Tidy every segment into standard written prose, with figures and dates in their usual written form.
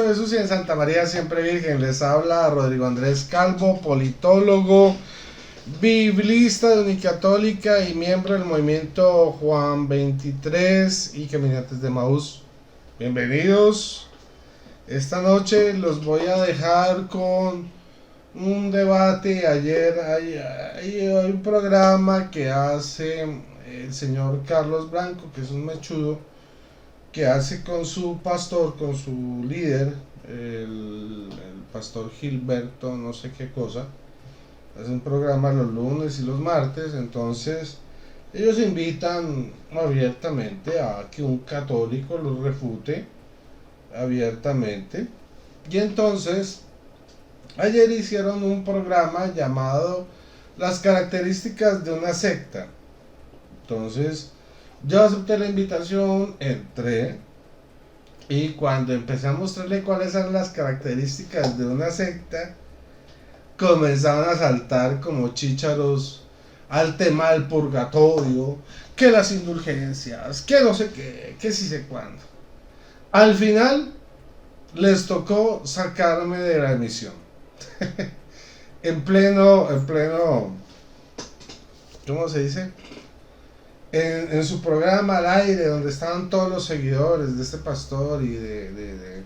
Cristo Jesús y en Santa María siempre Virgen. Les habla Rodrigo Andrés Calvo, politólogo, biblista de Unicatólica y miembro del movimiento Juan 23 y Caminantes de Maús. Bienvenidos. Esta noche los voy a dejar con un debate. Ayer hay un programa que hace el señor Carlos Blanco, que es un mechudo, que hace con su pastor, con su líder, el pastor Gilberto, no sé qué cosa. Hace un programa los lunes y los martes. Entonces ellos invitan abiertamente a que un católico los refute abiertamente. Y entonces ayer hicieron un programa llamado Las características de una secta. Entonces yo acepté la invitación, entré, y cuando empecé a mostrarle cuáles eran las características de una secta, comenzaban a saltar como chícharos al tema del purgatorio, que las indulgencias, que no sé qué, que sí sé cuándo. Al final les tocó sacarme de la emisión. en pleno, ¿cómo se dice? En su programa al aire, donde estaban todos los seguidores de este pastor y de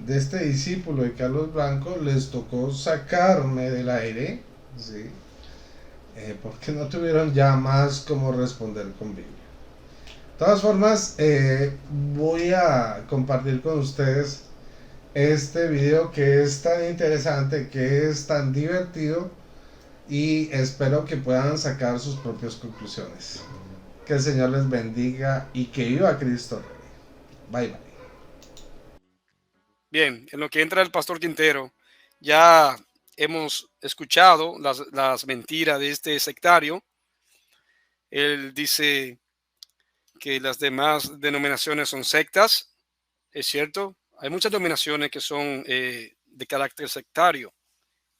este discípulo de Carlos Blanco, les tocó sacarme del aire, ¿sí? Porque no tuvieron ya más como responder con Biblia. De todas formas, voy a compartir con ustedes este video que es tan interesante, que es tan divertido, y espero que puedan sacar sus propias conclusiones. Que el Señor les bendiga y que viva Cristo Rey. Bye bye. Bien, en lo que entra el pastor Quintero, ya hemos escuchado las mentiras de este sectario. Él dice que las demás denominaciones son sectas. Es cierto, hay muchas denominaciones que son de carácter sectario.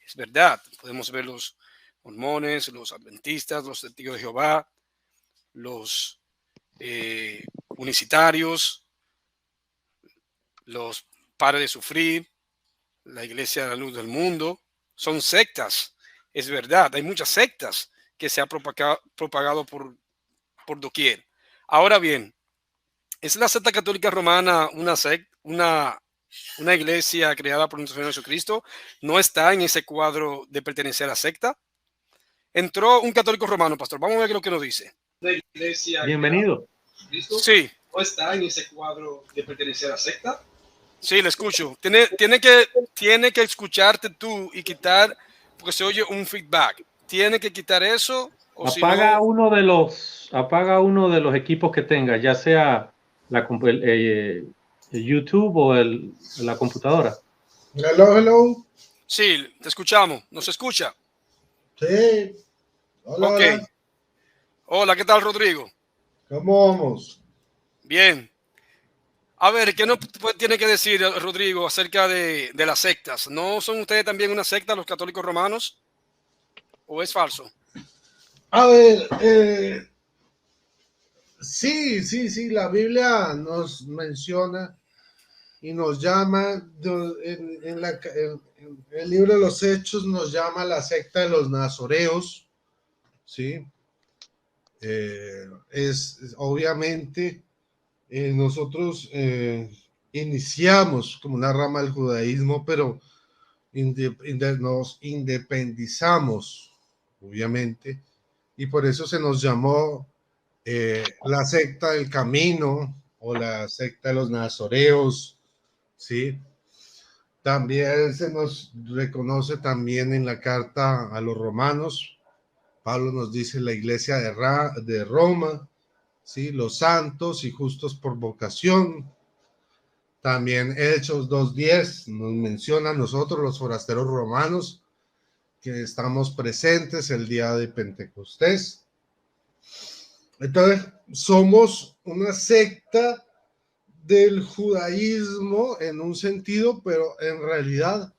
Es verdad, podemos ver los mormones, los adventistas, los testigos de Jehová, los unicitarios, los padres de sufrir, la iglesia de la luz del mundo. Son sectas, es verdad, hay muchas sectas que se han propagado por doquier. Ahora bien, ¿es la secta católica romana una iglesia creada por nuestro Señor Jesucristo? ¿No está en ese cuadro de pertenecer a secta? Entró un católico romano, pastor. Vamos a ver lo que nos dice. Una iglesia Bienvenido. Cristo Sí, no está en ese cuadro de pertenecer a secta. sí, le escucho. Tiene que escucharte tú y quitar, porque se oye un feedback. Tiene que quitar eso, o si Apaga no, uno de los equipos que tengas, ya sea el YouTube o la computadora. Hello, hello. sí, te escuchamos. ¿Nos escucha? Sí. Hola, Ok. hola. Hola, ¿qué tal, Rodrigo? ¿Cómo vamos? Bien. A ver, ¿qué nos tiene que decir Rodrigo acerca de las sectas? ¿No son ustedes también una secta, los católicos romanos? ¿O es falso? A ver, sí, la Biblia nos menciona y nos llama, en el libro de los Hechos nos llama la secta de los nazoreos, ¿sí? Obviamente, nosotros iniciamos como una rama del judaísmo, pero nos independizamos, obviamente, y por eso se nos llamó la secta del camino o la secta de los nazoreos, ¿sí? También se nos reconoce también en la carta a los romanos. Pablo nos dice la iglesia de Roma, ¿sí? Los santos y justos por vocación. También Hechos 2:10 nos menciona a nosotros los forasteros romanos que estamos presentes el día de Pentecostés. Entonces, somos una secta del judaísmo en un sentido, pero en realidad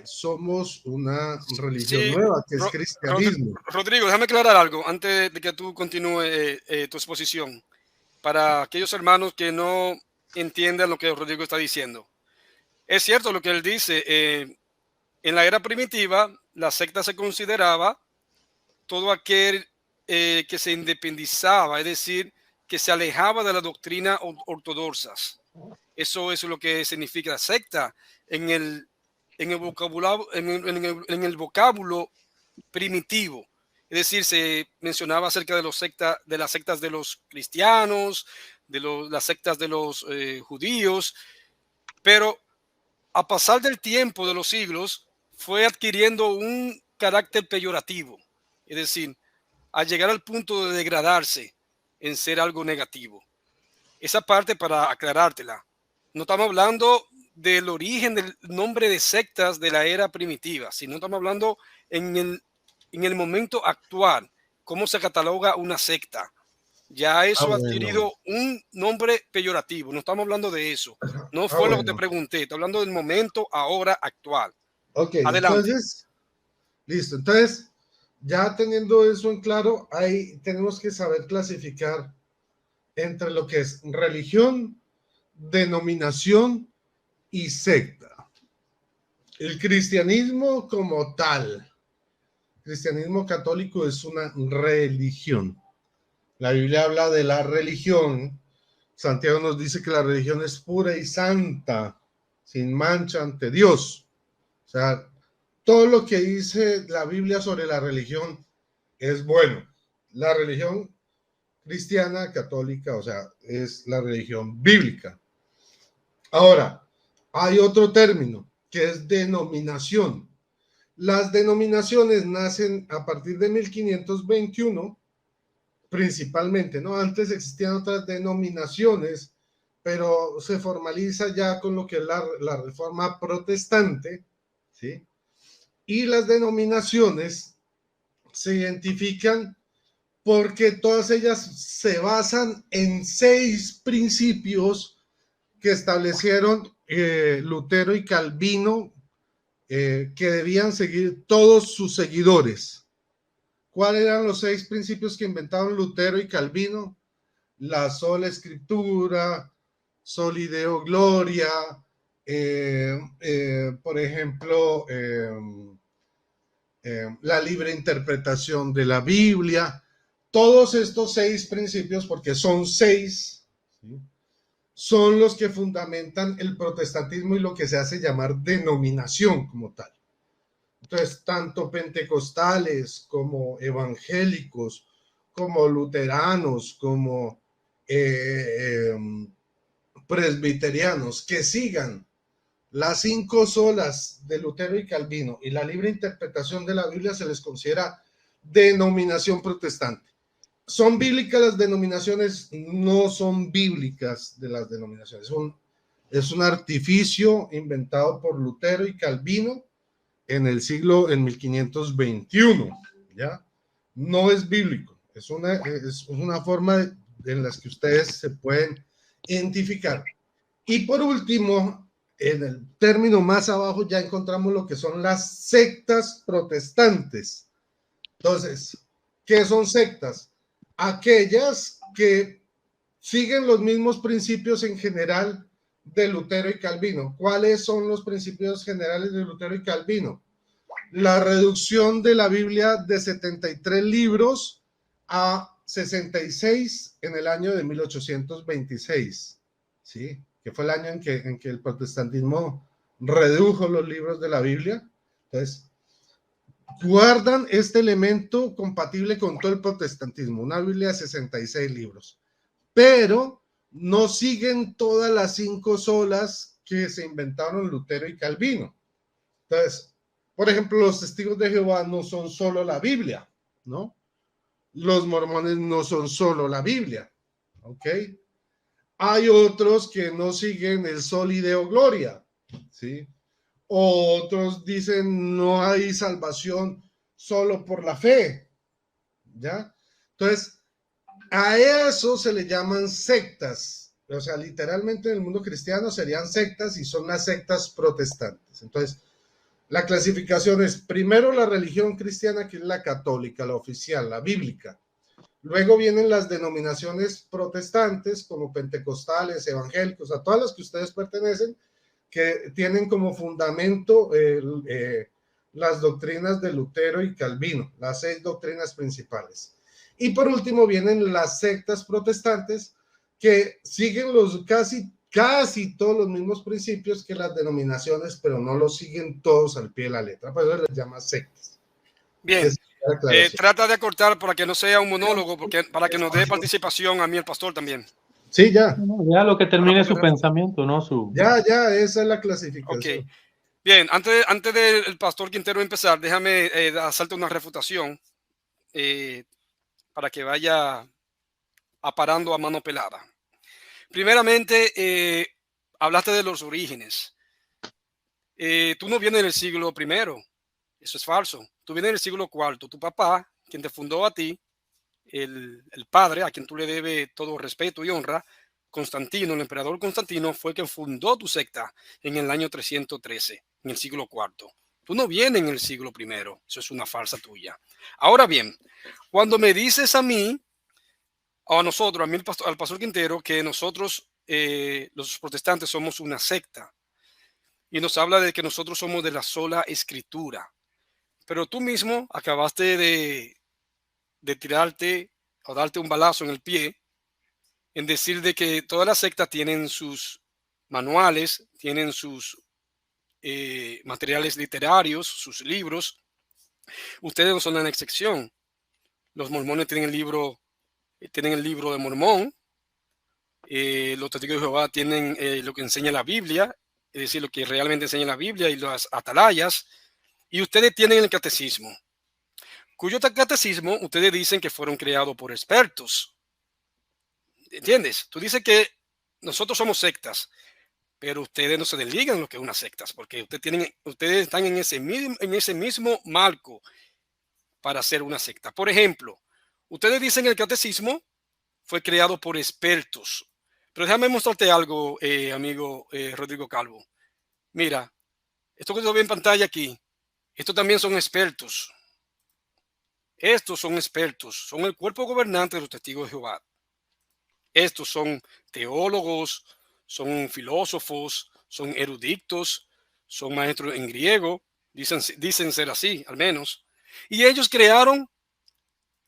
somos una religión Sí, nueva, que es cristianismo. Rodrigo, déjame aclarar algo antes de que tú continúes tu exposición. Para aquellos hermanos que no entiendan lo que Rodrigo está diciendo. Es cierto lo que él dice. En la era primitiva, la secta se consideraba todo aquel que se independizaba, es decir, que se alejaba de la doctrina ortodoxas. Eso es lo que significa secta en el vocabulario, en el vocábulo primitivo. Es decir, se mencionaba acerca de de las sectas de los cristianos, las sectas de los judíos, pero a pasar del tiempo, de los siglos, fue adquiriendo un carácter peyorativo. Es decir, al llegar al punto de degradarse en ser algo negativo. Esa parte para aclarártela. No estamos hablando del origen del nombre de sectas de la era primitiva, sino estamos hablando en el momento actual, cómo se cataloga una secta. Ya eso ha Bueno. adquirido un nombre peyorativo. No estamos hablando de eso. No Ah, fue lo que te bueno. pregunté. Estoy hablando del momento ahora actual. Ok, Adelante. entonces, listo. Entonces, ya teniendo eso en claro, ahí tenemos que saber clasificar entre lo que es religión, denominación y secta. El cristianismo como tal, cristianismo católico es una religión. La Biblia habla de la religión. Santiago nos dice que la religión es pura y santa, sin mancha ante Dios. O sea, todo lo que dice la Biblia sobre la religión es bueno. La religión cristiana, católica, o sea, es la religión bíblica. Ahora, hay otro término que es denominación. Las denominaciones nacen a partir de 1521, principalmente, ¿no? Antes existían otras denominaciones, pero se formaliza ya con lo que es la reforma protestante, ¿sí? Y las denominaciones se identifican porque todas ellas se basan en 6 principios que establecieron Lutero y Calvino, que debían seguir todos sus seguidores. ¿Cuáles eran los 6 principios que inventaron Lutero y Calvino? La sola escritura, soli deo gloria, por ejemplo, la libre interpretación de la Biblia. Todos estos 6 principios, porque son 6, ¿sí?, son los que fundamentan el protestantismo y lo que se hace llamar denominación como tal. Entonces, tanto pentecostales como evangélicos, como luteranos, como presbiterianos, que sigan las 5 solas de Lutero y Calvino y la libre interpretación de la Biblia, se les considera denominación protestante. ¿Son bíblicas las denominaciones? No son bíblicas de las denominaciones. Es un artificio inventado por Lutero y Calvino en 1521, ¿ya? No es bíblico. Es una forma en la que ustedes se pueden identificar. Y por último, en el término más abajo ya encontramos lo que son las sectas protestantes. Entonces, ¿qué son sectas? Aquellas que siguen los mismos principios en general de Lutero y Calvino. ¿Cuáles son los principios generales de Lutero y Calvino? La reducción de la Biblia de 73 libros a 66 en el año de 1826, ¿sí?, que fue el año en que el protestantismo redujo los libros de la Biblia. Entonces, guardan este elemento compatible con todo el protestantismo, una Biblia de 66 libros, pero no siguen todas las 5 solas que se inventaron Lutero y Calvino. Entonces, por ejemplo, los testigos de Jehová no son solo la Biblia, ¿no? Los mormones no son solo la Biblia, ¿ok? Hay otros que no siguen el soli deo gloria, ¿sí? Otros dicen no hay salvación solo por la fe, ¿ya? Entonces, a eso se le llaman sectas. O sea, literalmente en el mundo cristiano serían sectas y son las sectas protestantes. Entonces, la clasificación es primero la religión cristiana, que es la católica, la oficial, la bíblica. Luego vienen las denominaciones protestantes, como pentecostales, evangélicos, a todas las que ustedes pertenecen. que tienen como fundamento las doctrinas de Lutero y Calvino, las 6 doctrinas principales. Y por último vienen las sectas protestantes que siguen casi todos los mismos principios que las denominaciones, pero no los siguen todos al pie de la letra. Por eso les llama sectas. Bien, trata de acortar para que no sea un monólogo, para que nos dé participación a mí el pastor también. Sí, ya. Ya lo que termine su pensamiento, ¿no? Ya, esa es la clasificación. Okay. Bien, antes del pastor Quintero empezar, déjame hacerte una refutación para que vaya aparando a mano pelada. Primeramente, hablaste de los orígenes. Tú no vienes del siglo I, eso es falso. Tú vienes del siglo IV. Tu papá, quien te fundó a ti, el padre, a quien tú le debes todo respeto y honra, Constantino, el emperador Constantino, fue quien fundó tu secta en el año 313, en el siglo IV. Tú no vienes en el siglo I, eso es una farsa tuya. Ahora bien, cuando me dices a mí, o a nosotros, al pastor Quintero, que nosotros, los protestantes, somos una secta, y nos habla de que nosotros somos de la sola escritura, pero tú mismo acabaste de tirarte o darte un balazo en el pie en decir de que todas las sectas tienen sus manuales, tienen sus materiales literarios, sus libros. Ustedes no son una excepción. Los mormones tienen el libro de Mormón. Los testigos de Jehová tienen lo que enseña la Biblia, es decir, lo que realmente enseña la Biblia y las atalayas. Y ustedes tienen el catecismo, cuyo catecismo ustedes dicen que fueron creados por expertos. ¿Entiendes? Tú dices que nosotros somos sectas, pero ustedes no se desligan lo que es una secta, porque ustedes están en ese mismo marco para hacer una secta. Por ejemplo, ustedes dicen que el catecismo fue creado por expertos. Pero déjame mostrarte algo, amigo Rodrigo Calvo. Mira, esto que yo veo en pantalla aquí, estos también son expertos. Estos son expertos, son el cuerpo gobernante de los testigos de Jehová. Estos son teólogos, son filósofos, son eruditos, son maestros en griego, dicen ser así, al menos. Y ellos crearon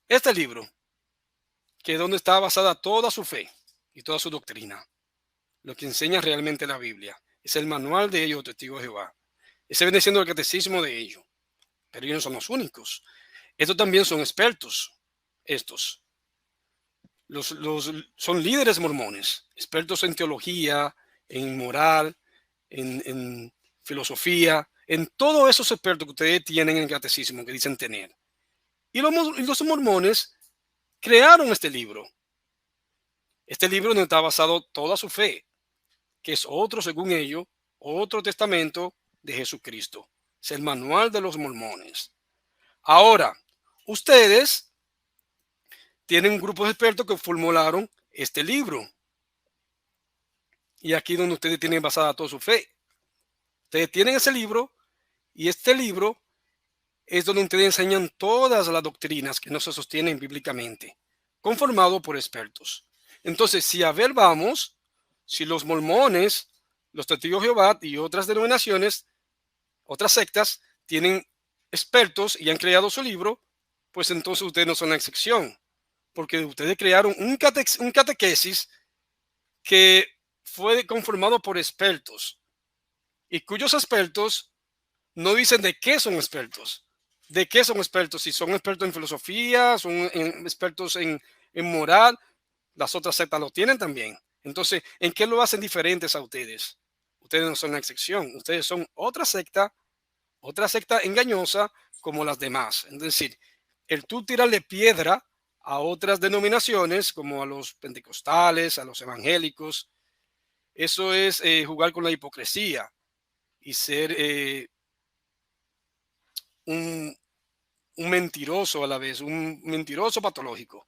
este libro, que es donde está basada toda su fe y toda su doctrina. Lo que enseña realmente la Biblia. Es el manual de ellos, testigos de Jehová. Ese viene siendo el catecismo de ellos. Pero ellos no son los únicos. Estos también son expertos. Estos. Son líderes mormones, expertos en teología, en moral, en filosofía, en todos esos expertos que ustedes tienen en el catecismo que dicen tener. Y los mormones crearon este libro. Este libro donde está basado toda su fe, que es otro, según ellos, otro testamento de Jesucristo. Es el manual de los mormones. Ahora, ustedes tienen un grupo de expertos que formularon este libro. Y aquí donde ustedes tienen basada toda su fe. Ustedes tienen ese libro y este libro es donde ustedes enseñan todas las doctrinas que no se sostienen bíblicamente, conformado por expertos. Entonces, si a ver vamos, si los mormones, los testigos de Jehová y otras denominaciones, otras sectas, tienen expertos y han creado su libro, pues entonces ustedes no son la excepción. Porque ustedes crearon un catequesis que fue conformado por expertos y cuyos expertos no dicen de qué son expertos. ¿De qué son expertos? Si son expertos en filosofía, son expertos en moral, las otras sectas lo tienen también. Entonces, ¿en qué lo hacen diferentes a ustedes? Ustedes no son la excepción. Ustedes son otra secta engañosa como las demás. Es decir, el tú tirarle piedra a otras denominaciones como a los pentecostales, a los evangélicos, eso es jugar con la hipocresía y ser un mentiroso a la vez, un mentiroso patológico,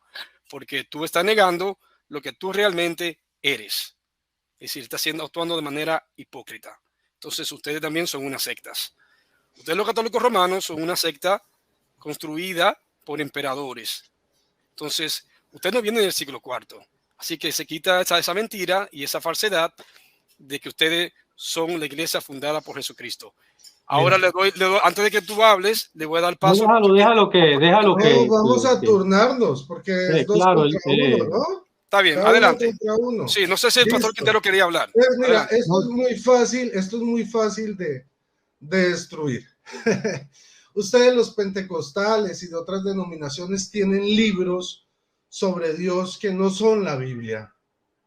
porque tú estás negando lo que tú realmente eres. Es decir, estás actuando de manera hipócrita. Entonces ustedes también son unas sectas. Ustedes los católicos romanos son una secta construida por emperadores. Entonces, usted no viene del siglo IV. Así que se quita esa mentira y esa falsedad de que ustedes son la iglesia fundada por Jesucristo. Ahora le doy, antes de que tú hables, le voy a dar paso. No, déjalo que. No, vamos a turnarnos, porque es dos claro, contra uno, ¿no? Está bien, Cada adelante. uno contra uno. Sí, no sé si el pastor Listo. Quintero quería hablar. Pues mira, Adelante. esto es muy fácil de destruir. Ustedes, los pentecostales y de otras denominaciones, tienen libros sobre Dios que no son la Biblia.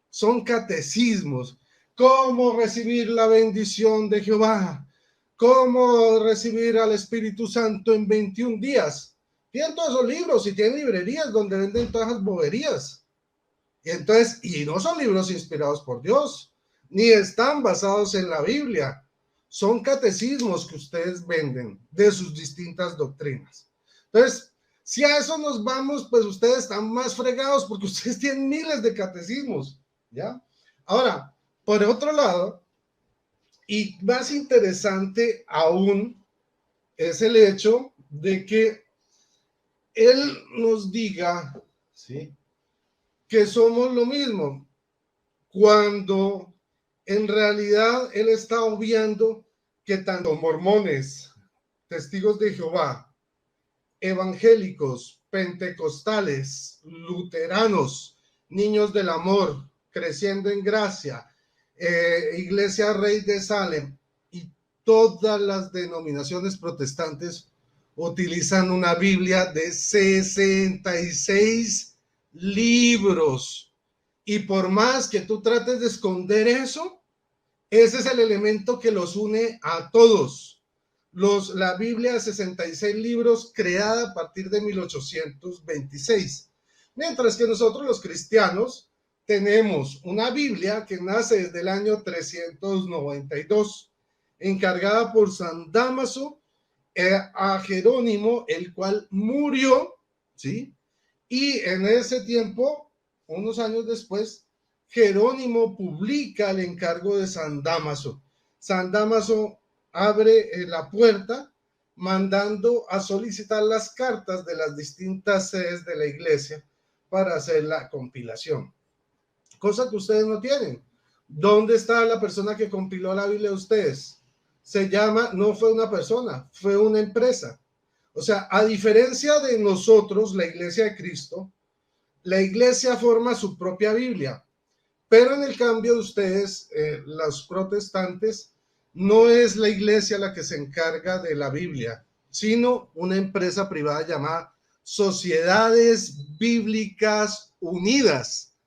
Son catecismos. ¿Cómo recibir la bendición de Jehová? ¿Cómo recibir al Espíritu Santo en 21 días? Tienen todos esos libros y tienen librerías donde venden todas esas boberías. Y entonces, y no son libros inspirados por Dios, ni están basados en la Biblia. Son catecismos que ustedes venden de sus distintas doctrinas. Entonces, si a eso nos vamos, pues ustedes están más fregados porque ustedes tienen miles de catecismos, ¿ya? Ahora, por otro lado, y más interesante aún, es el hecho de que Él nos diga, ¿sí?, que somos lo mismo, cuando en realidad Él está obviando que tanto mormones, testigos de Jehová, evangélicos, pentecostales, luteranos, niños del amor, creciendo en gracia, Iglesia Rey de Salem y todas las denominaciones protestantes utilizan una Biblia de 66 libros. Y por más que tú trates de esconder eso, ese es el elemento que los une a todos. La Biblia de 66 libros, creada a partir de 1826. Mientras que nosotros, los cristianos, tenemos una Biblia que nace desde el año 392, encargada por San Dámaso a Jerónimo, el cual murió, ¿sí? Y en ese tiempo, unos años después, Jerónimo publica el encargo de San Dámaso. San Dámaso abre la puerta mandando a solicitar las cartas de las distintas sedes de la iglesia para hacer la compilación. Cosa que ustedes no tienen. ¿Dónde está la persona que compiló la Biblia de ustedes? No fue una persona, fue una empresa. O sea, a diferencia de nosotros, la Iglesia de Cristo, la iglesia forma su propia Biblia, pero en el cambio de ustedes, los protestantes, no es la iglesia la que se encarga de la Biblia, sino una empresa privada llamada Sociedades Bíblicas Unidas.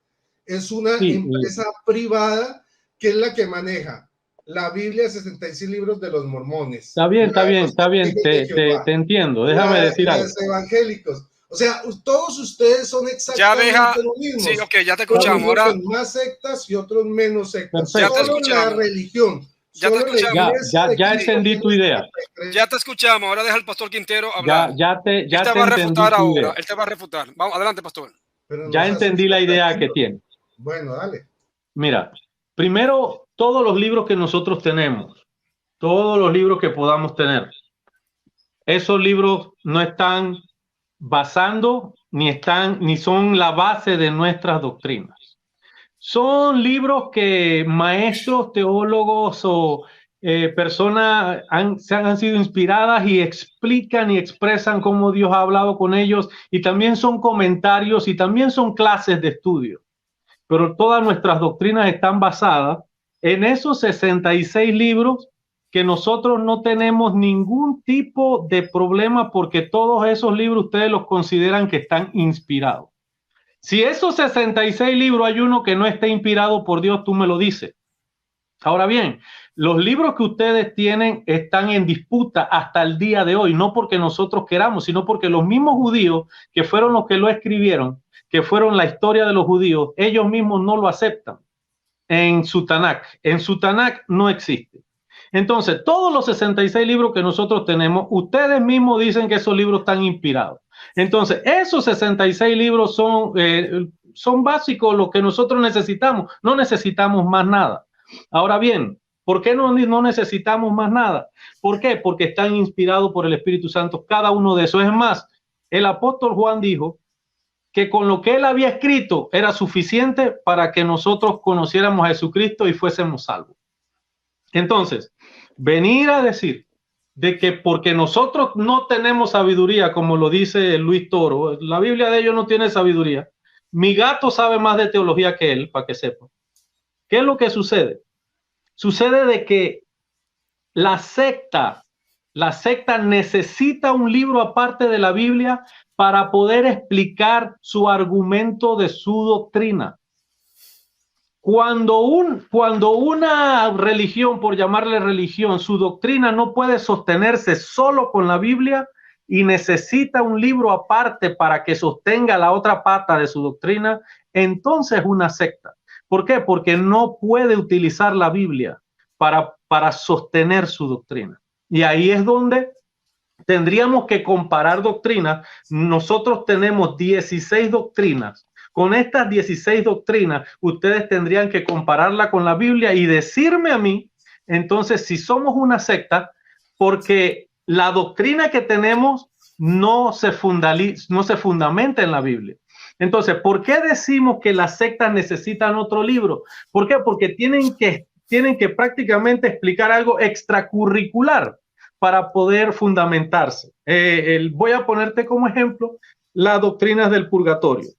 Es una empresa privada que es la que maneja la Biblia, 66 libros de los mormones. Está bien, te entiendo. Déjame decir algo. Los evangélicos. O sea, todos ustedes son exactamente lo mismo. Sí, ok, ya te escuchamos. Ahora, son más sectas y otros menos sectas. Perfecto. Solo la religión. Ya entendí tu idea. Ya te escuchamos. Ahora deja al pastor Quintero hablar. Él te va a refutar ahora. Él te va a refutar. Vamos, adelante, pastor. Ya entendí la idea que tiene. Bueno, dale. Mira, primero, todos los libros que nosotros tenemos, todos los libros que podamos tener, esos libros no están basando ni son la base de nuestras doctrinas. Son libros que maestros, teólogos o personas han sido inspiradas y explican y expresan cómo Dios ha hablado con ellos, y también son comentarios y también son clases de estudio. Pero todas nuestras doctrinas están basadas en esos 66 libros que nosotros no tenemos ningún tipo de problema, porque todos esos libros ustedes los consideran que están inspirados. Si esos 66 libros hay uno que no está inspirado por Dios, tú me lo dices. Ahora bien, los libros que ustedes tienen están en disputa hasta el día de hoy, no porque nosotros queramos, sino porque los mismos judíos que fueron los que lo escribieron, que fueron la historia de los judíos, ellos mismos no lo aceptan en su Tanakh. En su Tanakh no existe. Entonces, todos los 66 libros que nosotros tenemos, ustedes mismos dicen que esos libros están inspirados. Entonces, esos 66 libros son básicos, lo que nosotros necesitamos. No necesitamos más nada. Ahora bien, ¿por qué no necesitamos más nada? ¿Por qué? Porque están inspirados por el Espíritu Santo, cada uno de esos. Es más, el apóstol Juan dijo que con lo que él había escrito era suficiente para que nosotros conociéramos a Jesucristo y fuésemos salvos. Entonces, venir a decir de que porque nosotros no tenemos sabiduría, como lo dice Luis Toro, la Biblia de ellos no tiene sabiduría. Mi gato sabe más de teología que él, para que sepa. ¿Qué es lo que sucede? Sucede de que la secta necesita un libro aparte de la Biblia para poder explicar su argumento de su doctrina. Cuando una religión, por llamarle religión, su doctrina no puede sostenerse solo con la Biblia y necesita un libro aparte para que sostenga la otra pata de su doctrina, entonces es una secta. ¿Por qué? Porque no puede utilizar la Biblia para sostener su doctrina. Y ahí es donde tendríamos que comparar doctrinas. Nosotros tenemos 16 doctrinas. Con estas 16 doctrinas, ustedes tendrían que compararla con la Biblia y decirme a mí, entonces, si somos una secta, porque la doctrina que tenemos no se fundamenta en la Biblia. Entonces, ¿por qué decimos que las sectas necesitan otro libro? ¿Por qué? Porque tienen que prácticamente explicar algo extracurricular para poder fundamentarse. Voy a ponerte como ejemplo las doctrinas del purgatorio.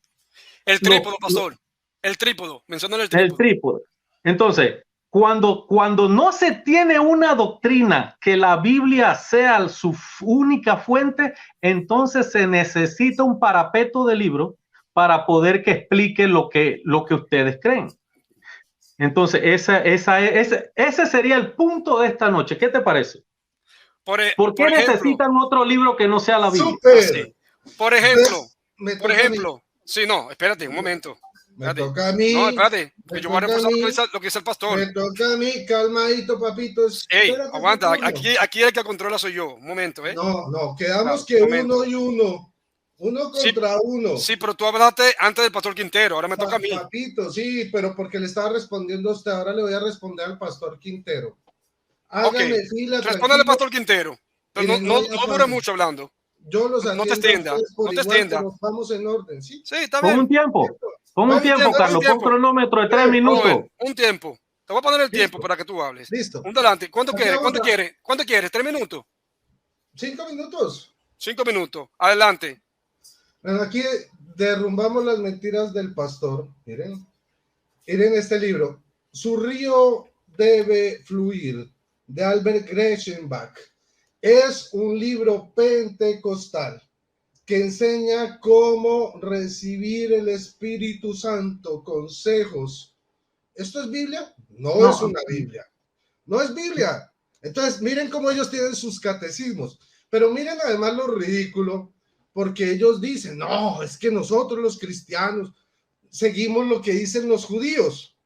El trípodo, pastor. El trípodo. Menciónale el trípodo. El trípodo. Entonces, cuando no se tiene una doctrina que la Biblia sea su única fuente, entonces se necesita un parapeto de libro para poder que explique lo que ustedes creen. Entonces, ese sería el punto de esta noche. ¿Qué te parece? ¿Por qué necesitan otro libro que no sea la Biblia? Súper. Por ejemplo, sí, no, espérate un momento. Me toca a mí. No, espérate, que yo voy a reforzar lo que dice el pastor. Me toca a mí, calmadito, papitos. Ey, aguanta, aquí el que controla soy yo. Un momento, ¿eh? No, quedamos que uno y uno. Uno contra uno. Sí, pero tú hablaste antes del pastor Quintero, ahora me toca a mí. Papito, sí, pero porque le estaba respondiendo a usted, ahora le voy a responder al pastor Quintero. Hágame fila. Respóndale al pastor Quintero. Pero no dure mucho hablando. Yo los no te extiendas, no te extiendas. Vamos en orden, ¿sí? Sí, está bien. Pon un tiempo, Carlos, pon un cronómetro de 3 minutos. Un tiempo. Te voy a poner el tiempo para que tú hables. Listo. Un delante. ¿Cuánto quieres? ¿Cuánto quieres? 3 minutos. 5 minutos. 5 minutos. Adelante. Bueno, aquí derrumbamos las mentiras del pastor. Miren este libro. Su río debe fluir, de Albert Grechenbach. Es un libro pentecostal que enseña cómo recibir el Espíritu Santo, consejos. ¿Esto es Biblia? No es una Biblia. No es Biblia. Entonces, miren cómo ellos tienen sus catecismos. Pero miren además lo ridículo, porque ellos dicen, no, es que nosotros los seguimos lo que dicen los judíos.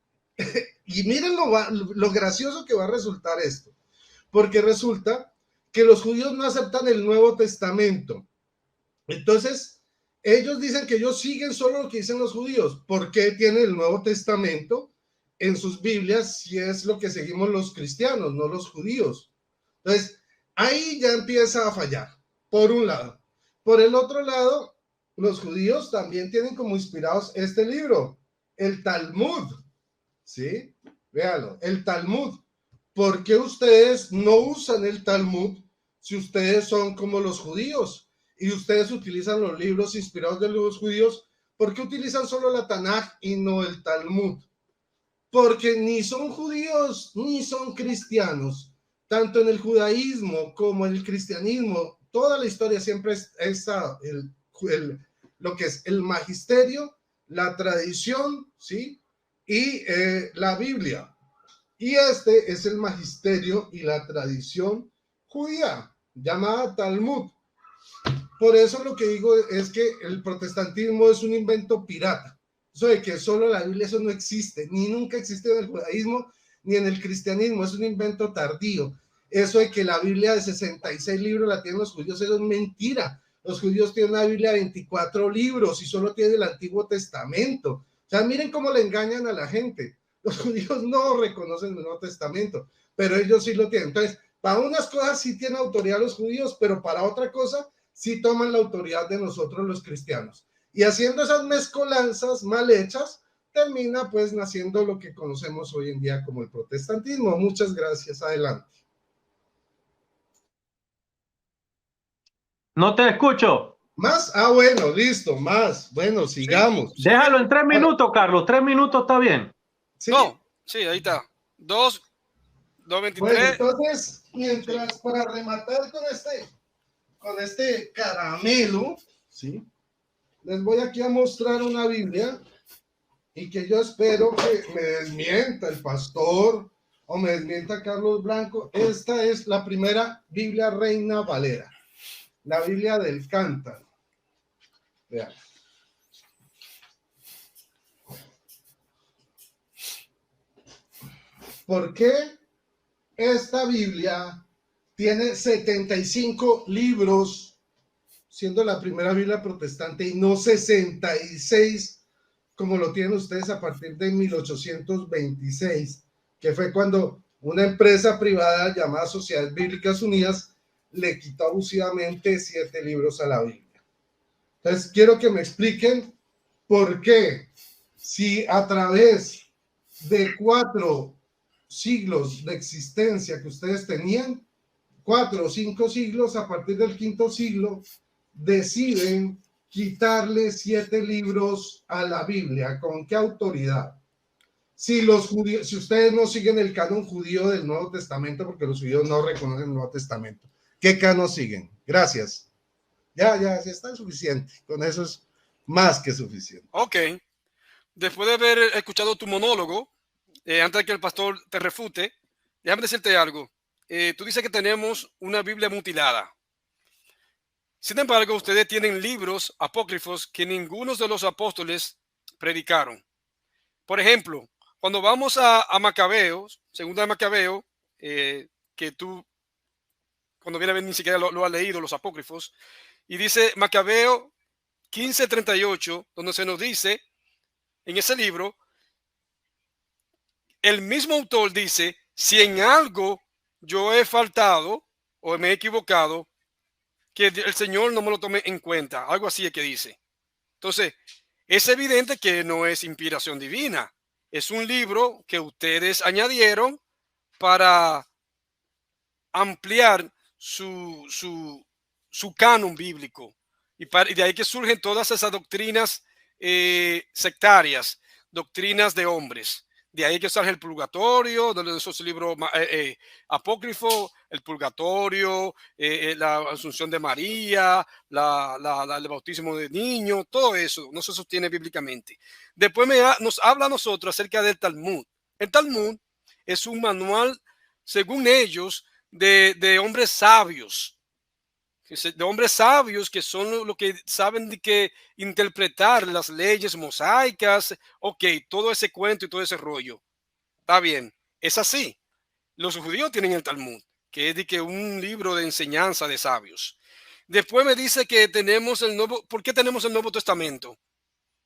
Y miren lo gracioso que va a resultar esto. Porque resulta que los judíos no aceptan el Nuevo Testamento. Entonces, ellos dicen que ellos siguen solo lo que dicen los judíos. ¿Por qué tienen el Nuevo Testamento en sus Biblias si es lo que seguimos los cristianos, no los judíos? Entonces, ahí ya empieza a fallar, por un lado. Por el otro lado, los judíos también tienen como inspirados este libro, el Talmud. ¿Sí? Véanlo, el Talmud. ¿Por qué ustedes no usan el Talmud si ustedes son como los judíos y ustedes utilizan los libros inspirados de los judíos? ¿Por qué utilizan solo la Tanaj y no el Talmud? Porque ni son judíos ni son cristianos. Tanto en el judaísmo como en el cristianismo, toda la historia siempre está lo que es el magisterio, la tradición, ¿sí? Y la Biblia. Y este es el magisterio y la tradición judía, llamada Talmud. Por eso lo que digo es que el protestantismo es un invento pirata. Eso de que solo la Biblia, eso no existe, ni nunca existió en el judaísmo, ni en el cristianismo, es un invento tardío. Eso de que la Biblia de 66 libros la tienen los judíos, eso es mentira. Los judíos tienen una Biblia de 24 libros y solo tienen el Antiguo Testamento. O sea, miren cómo le engañan a la gente. Los judíos no reconocen el Nuevo Testamento, pero ellos sí lo tienen. Entonces, para unas cosas sí tienen autoridad los judíos, pero para otra cosa sí toman la autoridad de nosotros los cristianos. Y haciendo esas mezcolanzas mal hechas, termina pues naciendo lo que conocemos hoy en día como el protestantismo. Muchas gracias, adelante. No te escucho. ¿Más? Ah, bueno, listo, más. Bueno, sigamos. Sí. Déjalo en 3 minutos, Carlos. 3 minutos está bien. ¿Sí? No, sí, ahí está. 2, Bueno, 2:23. entonces, mientras para rematar con este caramelo, ¿sí? Les voy aquí a mostrar una Biblia y que yo espero que me desmienta el pastor o me desmienta Carlos Blanco. Esta es la primera Biblia Reina Valera, la Biblia del Cántaro. Vean. ¿Por qué esta Biblia tiene 75 libros, siendo la primera Biblia protestante, y no 66, como lo tienen ustedes a partir de 1826, que fue cuando una empresa privada llamada Sociedades Bíblicas Unidas le quitó abusivamente 7 libros a la Biblia? Entonces, quiero que me expliquen por qué, si a través de 4 siglos de existencia que ustedes tenían, 4 o 5 siglos, a partir del 5.º siglo, deciden quitarle 7 libros a la Biblia. ¿Con qué autoridad? Si los judíos, si ustedes no siguen el canon judío del Nuevo Testamento, porque los judíos no reconocen el Nuevo Testamento, ¿qué canon siguen? Gracias. Ya está suficiente. Con eso es más que suficiente. Ok. Después de haber escuchado tu monólogo, antes de que el pastor te refute, déjame decirte algo. Tú dices que tenemos una Biblia mutilada. Sin embargo, ustedes tienen libros apócrifos que ninguno de los apóstoles predicaron. Por ejemplo, cuando vamos a Macabeos, segunda de Macabeo, que tú, cuando viene a ver, ni siquiera lo has leído, los apócrifos, y dice Macabeo 15:38, donde se nos dice, en ese libro, el mismo autor dice, si en algo yo he faltado o me he equivocado, que el Señor no me lo tome en cuenta. Algo así es que dice. Entonces, es evidente que no es inspiración divina. Es un libro que ustedes añadieron para ampliar su canon bíblico. Y de ahí que surgen todas esas doctrinas sectarias, doctrinas de hombres. De ahí que sale el purgatorio, de esos libros apócrifos, el purgatorio, la asunción de María, el bautismo de niños, todo eso no se sostiene bíblicamente. Después nos habla a nosotros acerca del Talmud. El Talmud es un manual, según ellos, de hombres sabios. De hombres sabios que son los que saben de que interpretar las leyes mosaicas, ok, todo ese cuento y todo ese rollo. Está bien, es así. Los judíos tienen el Talmud, que es de que un libro de enseñanza de sabios. Después me dice que tenemos el Nuevo, ¿por qué tenemos el Nuevo Testamento?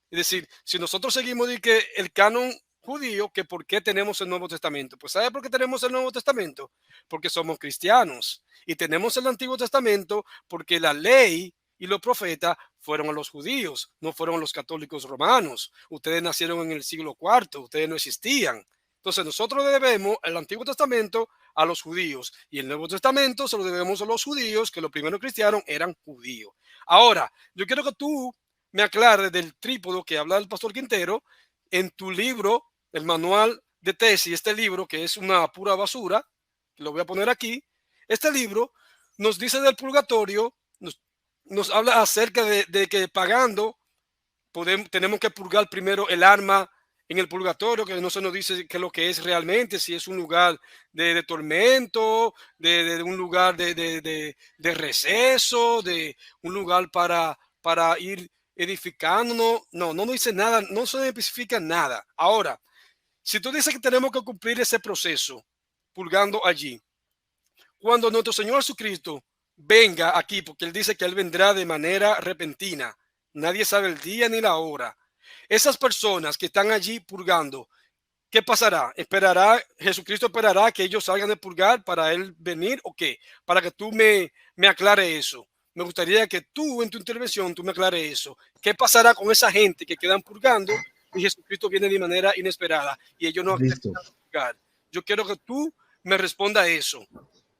Es decir, si nosotros seguimos de que el canon judío, que por qué tenemos el Nuevo Testamento. Pues ¿sabe por qué tenemos el Nuevo Testamento? Porque somos cristianos. Y tenemos el Antiguo Testamento porque la ley y los profetas fueron a los judíos, no fueron a los católicos romanos. Ustedes nacieron en el siglo IV, ustedes no existían. Entonces nosotros le debemos el Antiguo Testamento a los judíos y el Nuevo Testamento se lo debemos a los judíos, que los primeros cristianos eran judíos. Ahora, yo quiero que tú me aclares del trípodo que habla el pastor Quintero en tu libro, el manual de tesis, este libro que es una pura basura, lo voy a poner aquí. Este libro nos dice del purgatorio, nos habla acerca de que pagando tenemos que purgar primero el alma en el purgatorio, que no se nos dice qué es lo que es realmente, si es un lugar de tormento, de un lugar de receso, de un lugar para ir edificando. No dice nada, no se especifica nada. Ahora, si tú dices que tenemos que cumplir ese proceso, purgando allí, cuando nuestro Señor Jesucristo venga aquí, porque Él dice que Él vendrá de manera repentina, nadie sabe el día ni la hora. Esas personas que están allí purgando, ¿qué pasará? ¿Jesucristo esperará que ellos salgan de purgar para Él venir o qué? Para que tú me aclare eso. Me gustaría que tú en tu intervención tú me aclares eso. ¿Qué pasará con esa gente que quedan purgando y Jesucristo viene de manera inesperada y ellos no Listo. aceptan. Yo quiero que tú me respondas eso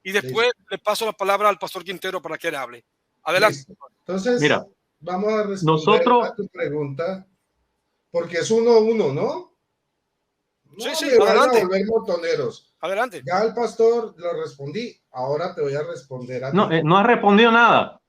y después le paso la palabra al pastor Quintero para que él hable. Adelante. Listo. Entonces, Mira, vamos a responder nosotros- a tu pregunta, porque es 1-1, ¿no? No Sí, sí, me van a adelante. volver motoneros. Adelante. Ya al pastor lo respondí, ahora te voy a responder a ti. No has respondido nada.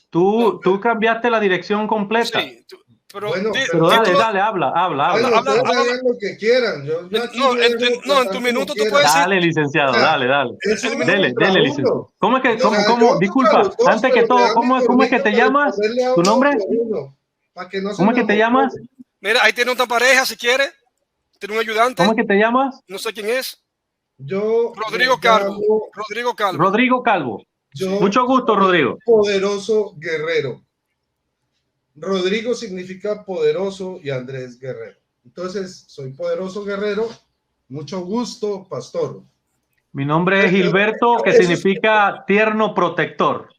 Tú cambiaste la dirección completa. Sí, pero, Bueno, Pero di dale, todo. dale, habla. Bueno, habla, ustedes habla. hagan lo que quieran. Yo aquí No, me dejo en tratar tu como minuto tú quieran. puedes decir. Dale, licenciado, O sea, dale. es uno Dele, contra dele, uno. licenciado. ¿Cómo es que, O sea, cómo, yo contra disculpa, los dos, antes que pero todo, me dan ¿cómo es que permiso te para llamas? responderle a ¿Tu uno nombre? por uno, para que no se ¿Cómo es me que te llamas? amotone. Mira, ahí tiene una pareja si quiere. Tiene un ayudante. ¿Cómo es que te llamas? No sé quién es. Yo Rodrigo me Calvo. llamo, Rodrigo Calvo. Rodrigo Calvo. yo Mucho gusto, soy Rodrigo. Poderoso Guerrero. Rodrigo significa poderoso y Andrés Guerrero. Entonces, soy Poderoso Guerrero. Mucho gusto, pastor. Mi nombre es Gilberto, que Eso es- significa tierno protector.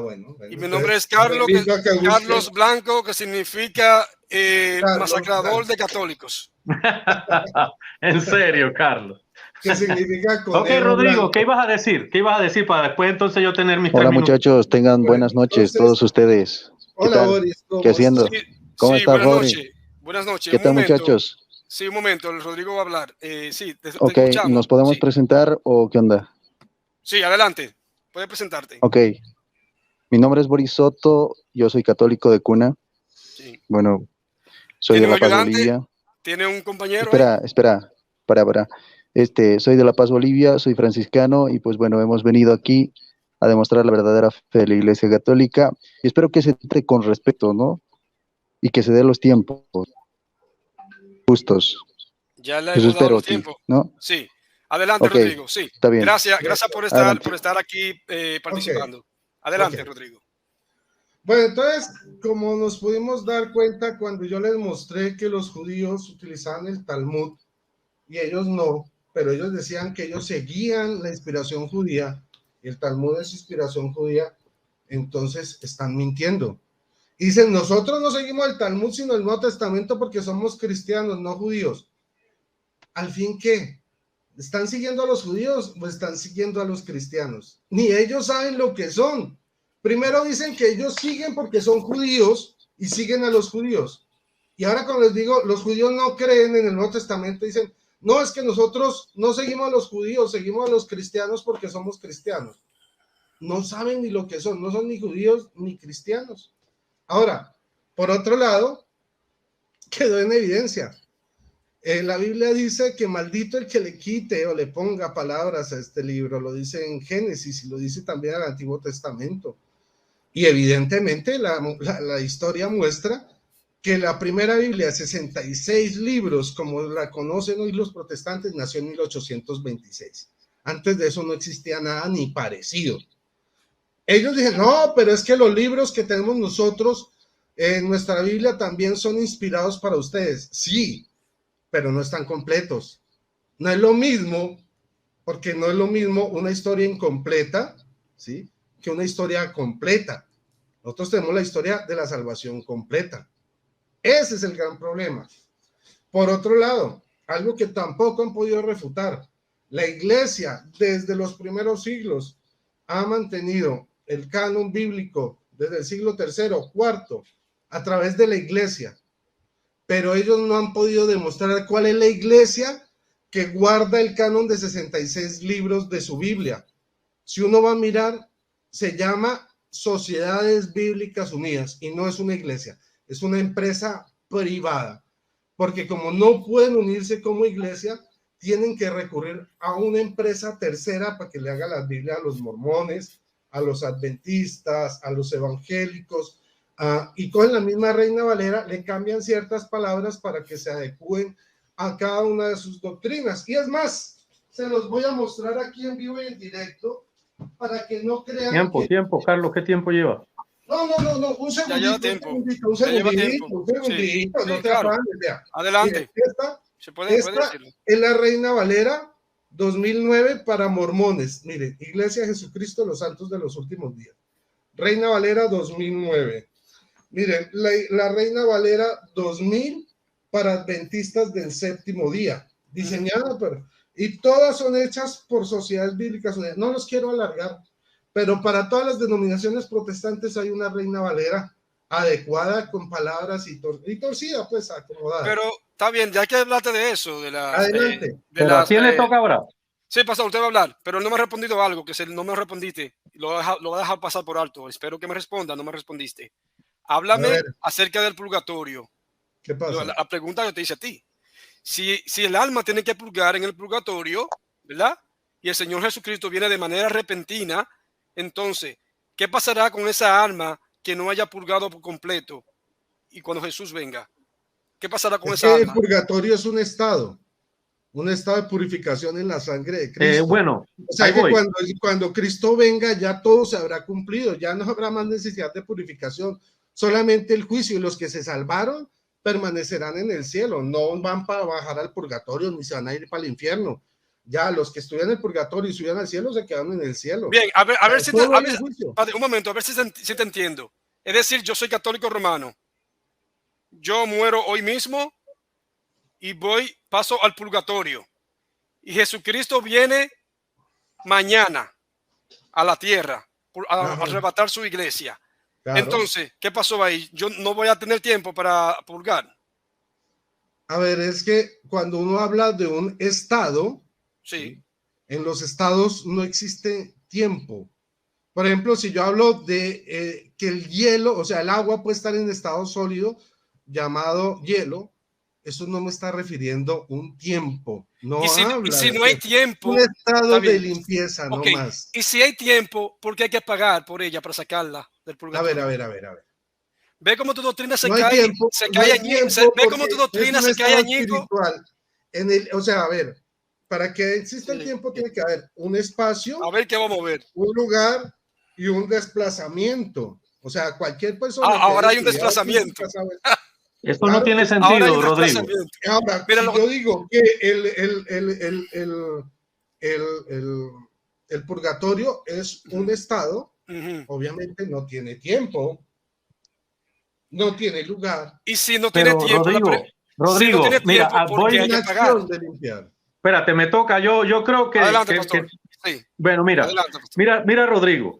bueno. Y mi nombre es Carlos Blanco, que significa Carlos masacrador Blanco. de católicos. En serio, Carlos. Que significa Ok, conejo Rodrigo, blanco. ¿qué ibas a decir? ¿Qué ibas a decir para después entonces yo tener mis Hola 3 minutos? muchachos, tengan Bueno, buenas noches entonces, todos ustedes. ¿Qué Hola, tal? Boris. ¿Cómo ¿Qué haciendo? estás? ¿Cómo sí, estás, buenas Rodri? noches. Buenas noches. ¿Qué Un tal momento. muchachos? Sí, un momento. El Rodrigo va a hablar. Sí, te Ok, escuchamos. ¿nos podemos Sí. presentar o qué onda? Sí, adelante. Puedes presentarte. Ok, mi nombre es Boris Soto, yo soy católico de cuna. Sí. Bueno, soy ¿Tiene de un La Paz, ayudante? Bolivia. ¿Tiene un compañero ahí? Espera, para. Soy de La Paz, Bolivia, soy franciscano y pues bueno, hemos venido aquí a demostrar la verdadera fe de la Iglesia Católica y espero que se trate con respeto, ¿no? Y que se dé los tiempos justos. Ya le Eso hemos dado espero los aquí, tiempos. ¿no? Sí. Adelante, Ok, Rodrigo. Sí. está bien. Gracias por Adelante. estar aquí participando. Adelante, Ok. Rodrigo. Bueno, entonces, como nos pudimos dar cuenta cuando yo les mostré que los judíos utilizaban el Talmud y ellos no, pero ellos decían que ellos seguían la inspiración judía, y el Talmud es inspiración judía, entonces están mintiendo. Y dicen, nosotros no seguimos el Talmud, sino el Nuevo Testamento porque somos cristianos, no judíos. ¿Al fin qué? ¿Están siguiendo a los judíos o están siguiendo a los cristianos? Ni ellos saben lo que son. Primero dicen que ellos siguen porque son judíos y siguen a los judíos. Y ahora cuando les digo, los judíos no creen en el Nuevo Testamento, dicen, no, es que nosotros no seguimos a los judíos, seguimos a los cristianos porque somos cristianos. No saben ni lo que son, no son ni judíos ni cristianos. Ahora, por otro lado, quedó en evidencia. La Biblia dice que maldito el que le quite o le ponga palabras a este libro, lo dice en Génesis y lo dice también en el Antiguo Testamento. Y evidentemente la historia muestra que la primera Biblia, 66 libros, como la conocen hoy los protestantes, nació en 1826. Antes de eso no existía nada ni parecido. Ellos dijeron, no, pero es que los libros que tenemos nosotros en nuestra Biblia también son inspirados para ustedes. Sí, pero no están completos. No es lo mismo, porque no es lo mismo una historia incompleta, ¿sí?, que una historia completa. Nosotros tenemos la historia de la salvación completa. Ese es el gran problema. Por otro lado, algo que tampoco han podido refutar, la iglesia desde los primeros siglos ha mantenido el canon bíblico desde el siglo III, IV, a través de la iglesia, pero ellos no han podido demostrar cuál es la iglesia que guarda el canon de 66 libros de su Biblia. Si uno va a mirar, se llama Sociedades Bíblicas Unidas y no es una iglesia, es una empresa privada, porque como no pueden unirse como iglesia, tienen que recurrir a una empresa tercera para que le haga las Biblias a los mormones, a los adventistas, a los evangélicos, y con la misma Reina Valera le cambian ciertas palabras para que se adecúen a cada una de sus doctrinas. Y es más, se los voy a mostrar aquí en vivo y en directo para que no crean Tiempo, Carlos, ¿qué tiempo lleva? No, un segundito, Ya lleva tiempo. un Ya lleva segundito, tiempo. Sí, no te claro. afanes, vea. Adelante. Mire, Se puede esta decirlo. es la Reina Valera 2009 para mormones. Mire, Iglesia de Jesucristo, los santos de los últimos días. Reina Valera 2009. Miren, la Reina Valera 2000 para adventistas del séptimo día, diseñada y todas son hechas por sociedades bíblicas. No los quiero alargar, pero para todas las denominaciones protestantes hay una Reina Valera adecuada con palabras y torcida, pues acomodada. Pero está bien, ya que hablaste de eso, de la... Adelante. Pero ¿a quién le toca ahora? Sí, pastor, usted va a hablar, pero no me ha respondido algo, que no me respondiste. Lo voy a dejar pasar por alto. Espero que me responda, no me respondiste. Háblame acerca del purgatorio. ¿Qué pasa? La pregunta que te hice a ti. Si el alma tiene que purgar en el purgatorio, ¿verdad? Y el Señor Jesucristo viene de manera repentina, entonces, ¿qué pasará con esa alma que no haya purgado por completo y cuando Jesús venga? ¿Qué pasará con esa alma? El purgatorio es un estado de purificación en la sangre de Cristo. Bueno, o sea que cuando Cristo venga ya todo se habrá cumplido, ya no habrá más necesidad de purificación, solamente el juicio, y los que se salvaron permanecerán en el cielo, no van para bajar al purgatorio ni se van a ir para el infierno. Ya los que estuvieron en el purgatorio y subían al cielo se quedaron en el cielo. Bien, a ver si te, un momento, a ver si te entiendo. Es decir, yo soy católico romano. Yo muero hoy mismo y paso al purgatorio. Y Jesucristo viene mañana a la tierra a arrebatar su iglesia. Claro. Entonces, ¿qué pasó ahí? Yo no voy a tener tiempo para purgar. A ver, es que cuando uno habla de un estado, sí, en los estados no existe tiempo. Por ejemplo, si yo hablo de que el hielo, o sea, el agua puede estar en estado sólido llamado hielo, eso no me está refiriendo un tiempo. No, y si no hay tiempo, un estado de limpieza, okay, no más. Y si hay tiempo, ¿por qué hay que pagar por ella para sacarla del purgatorio? A ver. Ve cómo tu doctrina se no cae, tiempo, se cae añico. Ve cómo tu doctrina se cae añico. O sea, a ver, para que exista el tiempo tiene que haber un espacio, a ver qué vamos a ver, un lugar y un desplazamiento. O sea, cualquier persona. Ahora hay un desplazamiento. Esto claro, no tiene sentido, Rodrigo. Ahora, si yo digo que el purgatorio es un estado, obviamente no tiene tiempo, no tiene lugar. Y si no tiene tiempo, Rodrigo, si no tiene mira, tiempo, voy hay que pagar. De limpiar. Espérate, me toca. Yo creo que. Adelante, pastor. Sí. Bueno, mira, adelante, pastor. Mira, Rodrigo.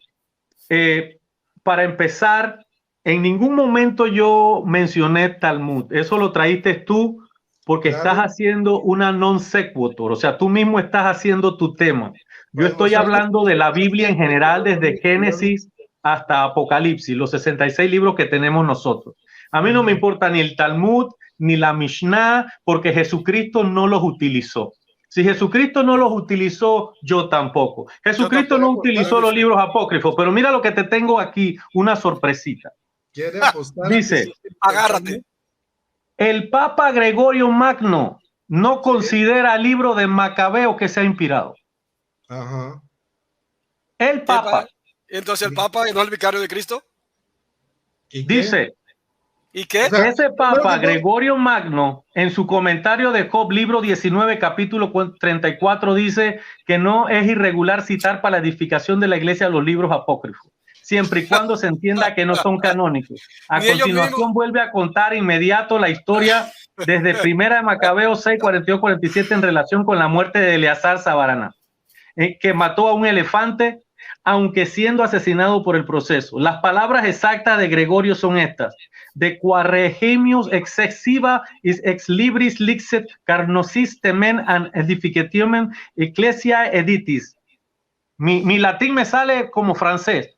Para empezar, en ningún momento yo mencioné Talmud. Eso lo traíste tú porque estás haciendo una non sequitur. O sea, tú mismo estás haciendo tu tema. Yo estoy hablando de la Biblia en general, desde Génesis hasta Apocalipsis, los 66 libros que tenemos nosotros. A mí no me importa ni el Talmud, ni la Mishnah, porque Jesucristo no los utilizó. Si Jesucristo no los utilizó, yo tampoco. Jesucristo no utilizó los libros apócrifos, pero mira lo que te tengo aquí, una sorpresita. Dice, agárrate. El Papa Gregorio Magno no considera el libro de Macabeo que sea inspirado. Ajá. El Papa. Entonces el Papa no es el vicario de Cristo. Dice. ¿Y qué? Ese Papa Gregorio Magno, en su comentario de Job, libro 19, capítulo 34, dice que no es irregular citar para la edificación de la iglesia los libros apócrifos, siempre y cuando se entienda que no son canónicos. A continuación vuelve a contar inmediato la historia desde Primera de Macabeo 6, 42, 47 en relación con la muerte de Eleazar Sabaraná, que mató a un elefante, aunque siendo asesinado por el proceso. Las palabras exactas de Gregorio son estas: de quaregemius excessiva is ex libris lixet carnosis temen and edificatium ecclesia editis. Mi latín me sale como francés,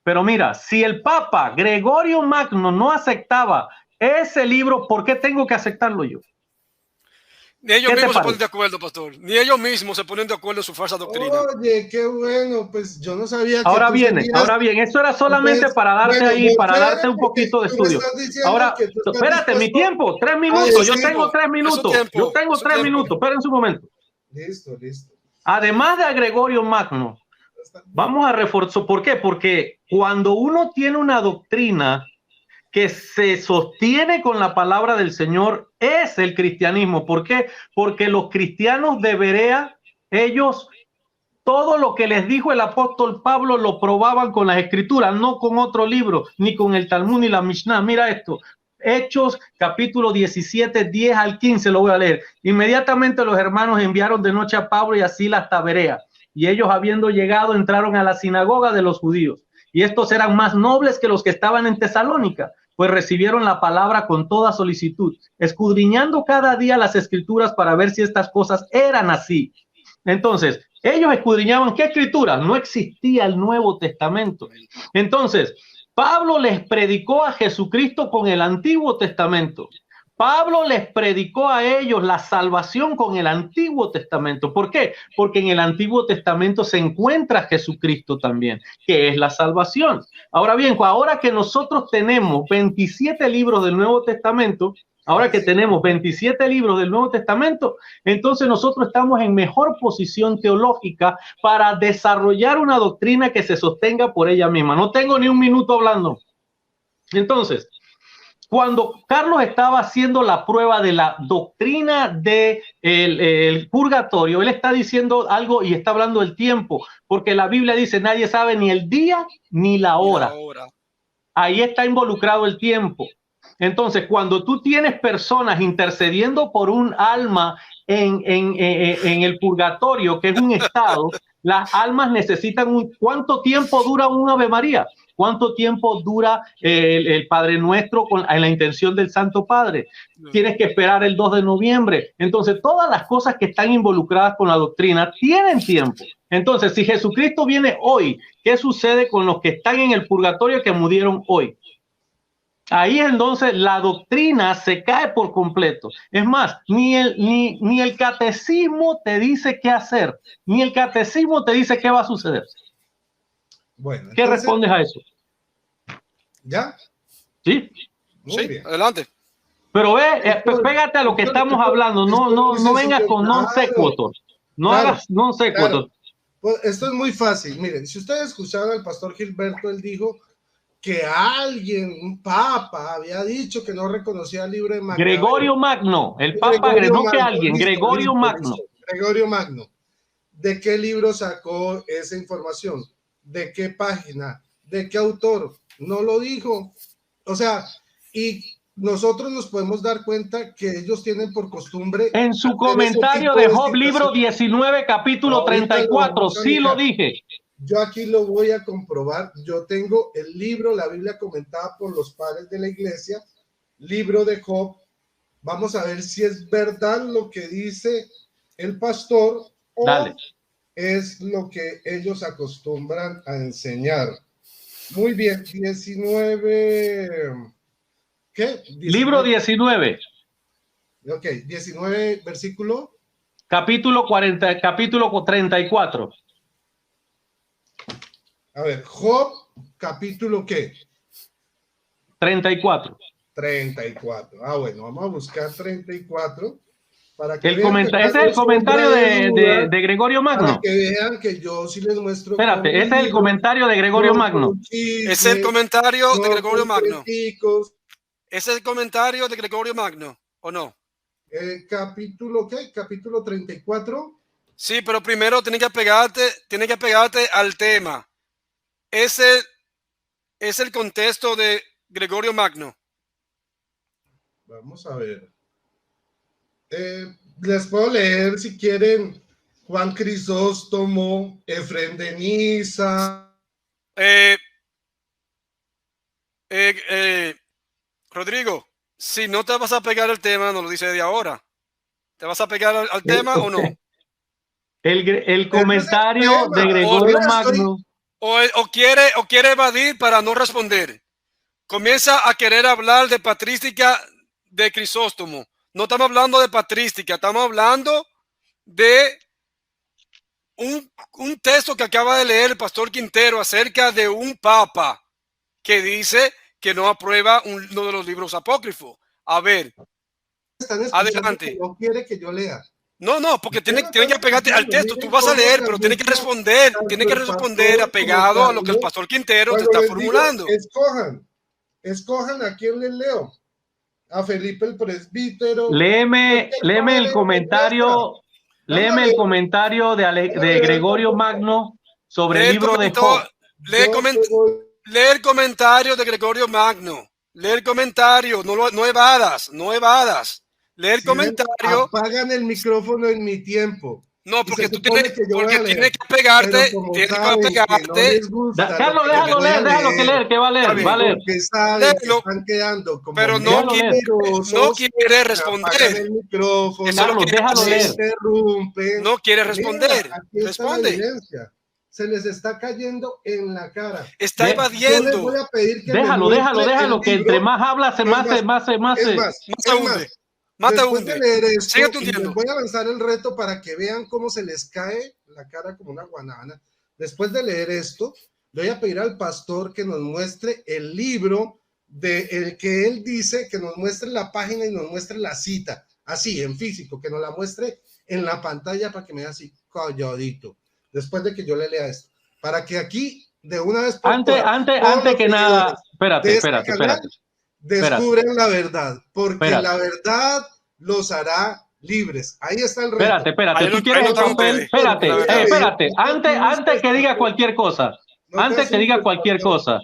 pero mira, si el Papa Gregorio Magno no aceptaba ese libro, ¿por qué tengo que aceptarlo yo? Ni ellos mismos se ponen de acuerdo, pastor. Ni ellos mismos se ponen de acuerdo en su falsa doctrina. Oye, qué bueno, pues yo no sabía que ahora bien, eso era solamente para darte ahí, para darte un poquito de estudio. Ahora, espérate, mi tiempo, 3 minutos, yo tengo 3 minutos, yo tengo 3 minutos, espérense un momento. Listo. Además de Gregorio Magno, vamos a reforzar, ¿por qué? Porque cuando uno tiene una doctrina que se sostiene con la palabra del Señor, es el cristianismo. ¿Por qué? Porque los cristianos de Berea, ellos, todo lo que les dijo el apóstol Pablo lo probaban con las escrituras, no con otro libro, ni con el Talmud ni la Mishnah. Mira esto, Hechos, capítulo 17, 10 al 15, lo voy a leer. Inmediatamente los hermanos enviaron de noche a Pablo y a Silas hasta Berea, y ellos, habiendo llegado, entraron a la sinagoga de los judíos. Y estos eran más nobles que los que estaban en Tesalónica, pues recibieron la palabra con toda solicitud, escudriñando cada día las escrituras para ver si estas cosas eran así. Entonces, ellos escudriñaban qué escrituras. No existía el Nuevo Testamento. Entonces, Pablo les predicó a Jesucristo con el Antiguo Testamento. Pablo les predicó a ellos la salvación con el Antiguo Testamento. ¿Por qué? Porque en el Antiguo Testamento se encuentra Jesucristo también, que es la salvación. Ahora bien, ahora que nosotros tenemos 27 libros del Nuevo Testamento, entonces nosotros estamos en mejor posición teológica para desarrollar una doctrina que se sostenga por ella misma. No tengo ni un minuto hablando. Entonces, cuando Carlos estaba haciendo la prueba de la doctrina del el purgatorio, él está diciendo algo y está hablando del tiempo, porque la Biblia dice, nadie sabe ni el día ni la hora. Ahí está involucrado el tiempo. Entonces, cuando tú tienes personas intercediendo por un alma en el purgatorio, que es un estado, las almas necesitan ¿cuánto tiempo dura un Ave María? ¿Cuánto tiempo dura el Padre Nuestro en la intención del Santo Padre? Tienes que esperar el 2 de noviembre. Entonces, todas las cosas que están involucradas con la doctrina tienen tiempo. Entonces, si Jesucristo viene hoy, ¿qué sucede con los que están en el purgatorio que murieron hoy? Ahí entonces la doctrina se cae por completo. Es más, ni el catecismo te dice qué hacer, ni el catecismo te dice qué va a suceder. Bueno, ¿Qué respondes a eso? ¿Ya? Sí. Muy bien. Adelante. Pero pégate a lo que estamos hablando. No vengas con non sequitur. No hagas non sequitur. Pues esto es muy fácil. Miren, si ustedes escucharon al pastor Gilberto, él dijo que alguien, un papa, había dicho que no reconocía el libro de Magno. Gregorio Magno, el papa, no que alguien, Gregorio Magno. Gregorio Magno. ¿De qué libro sacó esa información? ¿De qué página? ¿De qué autor? No lo dijo. O sea, y nosotros nos podemos dar cuenta que ellos tienen por costumbre. En su comentario de Job, libro 19, capítulo 34, sí lo dije. Yo aquí lo voy a comprobar. Yo tengo el libro, la Biblia comentada por los padres de la iglesia, libro de Job. Vamos a ver si es verdad lo que dice el pastor o Dale. Es lo que ellos acostumbran a enseñar. Muy bien, 19. ¿Qué? 19. Libro 19. Ok, 19, versículo. Capítulo 40, capítulo 34. A ver, Job, capítulo ¿qué? 34. 34. Ah, bueno, vamos a buscar 34 para que ese es el comentario de Gregorio Magno. Para que vean que yo sí les muestro. Espérate, ese es el comentario de Gregorio Magno. Es el comentario de Gregorio Magno. ¿Es el comentario de Gregorio Magno o no? Capítulo ¿qué? Capítulo 34. Sí, pero primero tiene que pegarte al tema. Es el contexto de Gregorio Magno. Vamos a ver. Les puedo leer si quieren. Juan Crisóstomo, Efrén de Niza. Rodrigo, si no te vas a pegar el tema, no lo dice de ahora. ¿Te vas a pegar al tema o no? El comentario de Gregorio Magno. O quiere evadir para no responder. Comienza a querer hablar de patrística de Crisóstomo. No estamos hablando de patrística, estamos hablando de un texto que acaba de leer el pastor Quintero acerca de un papa que dice que no aprueba uno de los libros apócrifos. A ver, adelante. No quiere que yo lea. No, porque tiene que pegarte al texto. Tú vas a leer, pero tiene que responder apegado a lo que el pastor Quintero te está formulando. Escojan a quién les leo. A Felipe el presbítero. Léeme el comentario. Léeme el comentario de Gregorio Magno sobre el libro de Job. Lee el comentario de Gregorio Magno. lee el comentario, no evadas, no evadas. Lee el Si ven, comentario. apagan el micrófono en mi tiempo. No, Y porque se tú supone tienes, que yo voy a porque leer. tienes que Pero pegarte, como tienes que saben que no pegarte. les gusta Carlos, lo que yo déjalo voy a leer, déjalo que leer, que va a Está leer, bien. va a leer. porque saben Léelo, que están quedando como pero Déjalo leer. no quiere apagan responder. el micrófono, Eso es lo Carlos, que déjalo haces. leer. interrumpen. No quiere Mira, responder. aquí está la Responde. evidencia. Se les está cayendo en la cara. Está Ve- Yo les evadiendo. voy a pedir que Déjalo, me déjalo, muestre déjalo, el que libro. entre más habla, Es más más, se Más Mata hunde. Mata después de hunde. leer esto, Síguete y les hundiendo. voy a lanzar el reto para que vean cómo se les cae la cara como una guanábana. Después de leer esto, le voy a pedir al pastor que nos muestre el libro de el que él dice, que nos muestre la página y nos muestre la cita, así, en físico, que nos la muestre en la pantalla para que me vea así calladito, después de que yo le lea esto, para que aquí, de una vez por Antes, todas, antes, todos antes los que nada, seguidores de este espérate. canal descubren la verdad, porque Espérate. la verdad los hará libres. Ahí está el reto. Espérate, Ahí tú lo- quieres ahí lo el están papel, ustedes. espérate, La verdad. espérate, antes que diga cualquier cosa, No te antes que diga asustes, cualquier pastor. cosa,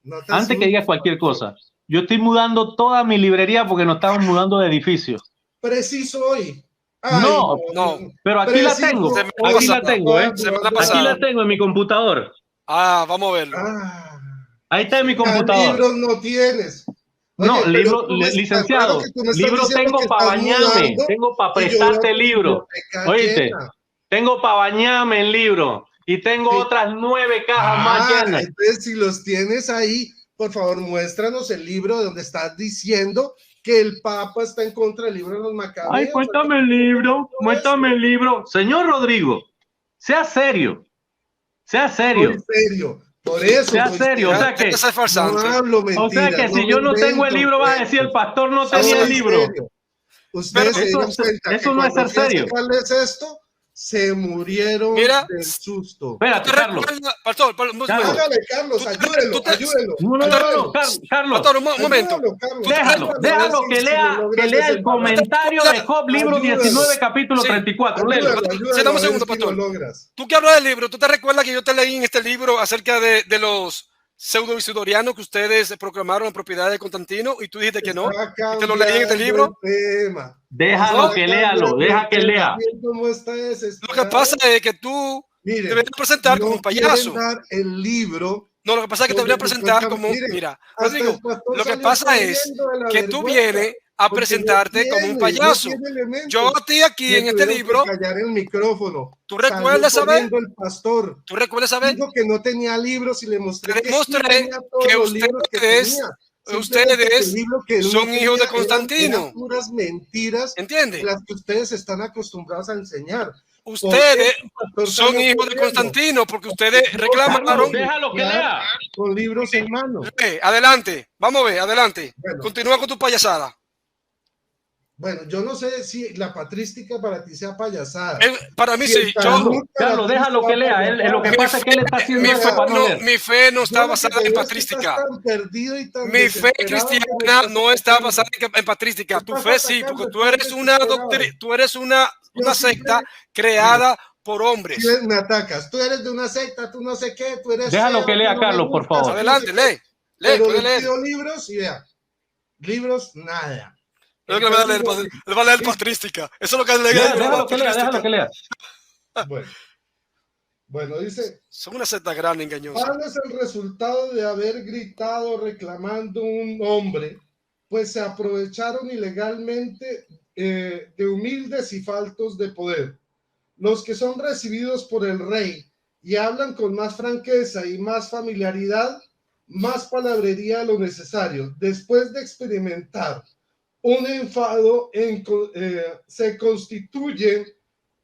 No te antes que diga asustes, cualquier pastor. cosa, yo estoy mudando toda mi librería porque nos estamos mudando de edificio. Preciso hoy. Ay, No, No. pero aquí la Preciso tengo, Semana aquí la pasada. tengo, Semana aquí pasada. la tengo en mi computador, Vamos a verlo. ahí está en mi Ya computador. libros no tienes. No, Oye, libro, pero ¿cómo es tan licenciado, raro que tú me estás libro diciendo tengo que para estás bañarme, mudando tengo para y yo veo prestarte tu libro, biblioteca oíste, llena? tengo para bañarme en libro y tengo Sí. otras 9 cajas más llenas. Entonces si los tienes ahí, por favor, muéstranos el libro donde estás diciendo que el Papa está en contra del libro de los Macabeos. Ay, muéstrame el libro, muéstrame el libro. Señor Rodrigo, sea serio, sea serio, Soy serio. Por eso sea soy serio. O serio. sea que, Ese es farsante. No hablo mentiras. o sea que si me yo no tengo el invento libro, vas a decir el cuentos. pastor no Yo tenía soy el libro. serio. Ustedes se dieron cuenta eso que no es cuando ser fui a serio. sacarles esto, se murieron Mira. del susto. Espérate, Carlos. Pastor, Hágale, Carlos, ayúdelo. No, Carlos. Pastor, un momento. Ayúdalo, Carlos. Déjalo que lea el comentario de Job, libro 19, capítulo Sí. 34. Léelo. Sí, dame un segundo, pastor. Tú que hablas del libro, ¿tú te recuerdas que yo te leí en este libro acerca de los pseudo-isidorianos que ustedes proclamaron en propiedad de Constantino y tú dijiste que no? ¿Y te lo leí en este libro? Déjalo que léalo, deja que lea. Lo que pasa es que tú deberías presentar como un payaso. Dar el libro. No, lo que pasa es que te deberías presentar como, mira, Rodrigo, lo que pasa es que tú vienes a presentarte como un payaso. Yo a ti aquí en este libro, callar el micrófono. ¿tú recuerdas saber? El pastor. ¿Tú recuerdas saber? Dijo que no tenía libros y le mostré Te demostré que ustedes son hijos de Constantino. Puras mentiras. ¿Entiendes? Las que ustedes están acostumbrados a enseñar. Ustedes son hijos de Constantino porque ustedes reclamaron. Déjalo que lea. Con libros en mano. Adelante, vamos a ver, adelante. Bueno. Continúa con tu payasada. Bueno, yo no sé si la patrística para ti sea payasada. Para mí Si sí. el Talmud para Carlos, ti déjalo sea que lea. payasada. Lo que pasa es que él está haciendo eso para no leer. Mi fe no está Yo lo que basada te en veo es que patrística. estás tan perdido y tan Mi fe desesperado que cristiana me no estás está basada en patrística. Tu fe sí, atacando, porque tú eres una doctrina, tú eres una secta creada por hombres. Si me atacas, tú eres de una secta, tú no sé qué, tú eres. Déjalo feo, que lea, tú no me Carlos, por gustas, favor. Adelante, lee. Pero Puede le leer. pido libros y vea, libros nada. Le va a leer patrística. Eso es lo que le Déjalo que lea. Bueno, dice, son una secta grande engañosa. ¿cuál es el resultado de haber gritado reclamando un hombre? Pues se aprovecharon ilegalmente de humildes y faltos de poder. Los que son recibidos por el rey y hablan con más franqueza y más familiaridad, más palabrería lo necesario. Después de experimentar un enfado, se constituyen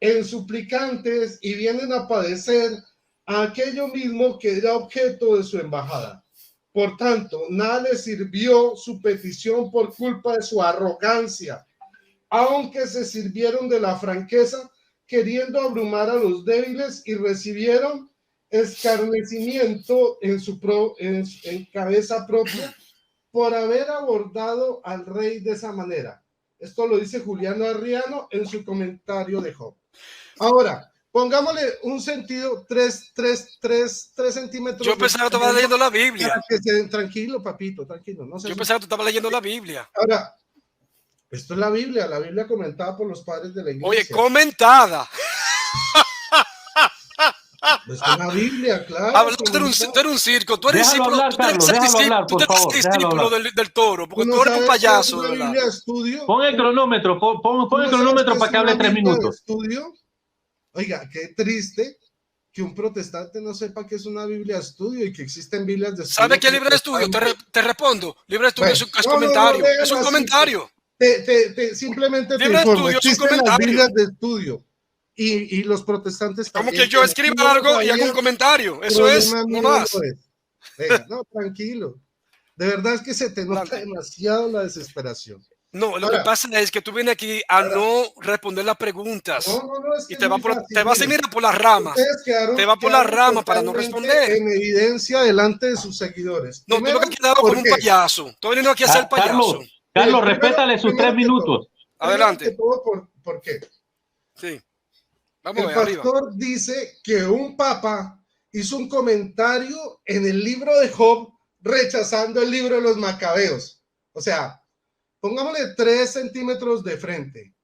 en suplicantes y vienen a padecer a aquello mismo que era objeto de su embajada. Por tanto, nada les sirvió su petición por culpa de su arrogancia, aunque se sirvieron de la franqueza, queriendo abrumar a los débiles, y recibieron escarnecimiento en cabeza propia por haber abordado al rey de esa manera. Esto lo dice Juliano Arriano en su comentario de Job. Ahora, pongámosle un sentido, 3 centímetros. Yo pensaba que tú estabas leyendo la Biblia. Para que se, tranquilo, papito, tranquilo. No sé. Yo pensaba que tú estabas leyendo la Biblia. Ahora, esto es la Biblia comentada por los padres de la iglesia. Oye, comentada. Es una Biblia, claro. Hablaste de un circo. Tú eres discípulo, tú eres discípulo del toro, porque tú eres un payaso. Una Biblia de estudio. Pon el cronómetro, pon el cronómetro para que hable 3 minutos. Estudio. Oiga, qué triste que un protestante no sepa que es una Biblia de estudio y que existen Biblias de estudio. ¿Sabe qué es libre de estudio? Te respondo. Libre de estudio es comentario. Es un comentario. Simplemente te libre de informo. estudio es un Existen las comentario. Biblias de estudio. Y los protestantes como también. Que yo escriba algo y haga un comentario. Eso es, no más. Venga, no, tranquilo. De verdad es que se te nota demasiado la desesperación. No, lo que pasa es que tú vienes aquí a no responder las preguntas. No, es que y te vas a mirar por las ramas. Te va por las ramas para no responder. En evidencia delante de sus seguidores. No, primero, tú lo que has quedado como un payaso. Tú has venido aquí a ser payaso. Carlos, respétale sus 3 minutos. Adelante. ¿Por qué? Sí. El pastor dice que un papa hizo un comentario en el libro de Job rechazando el libro de los Macabeos. O sea, pongámosle 3 centímetros de frente.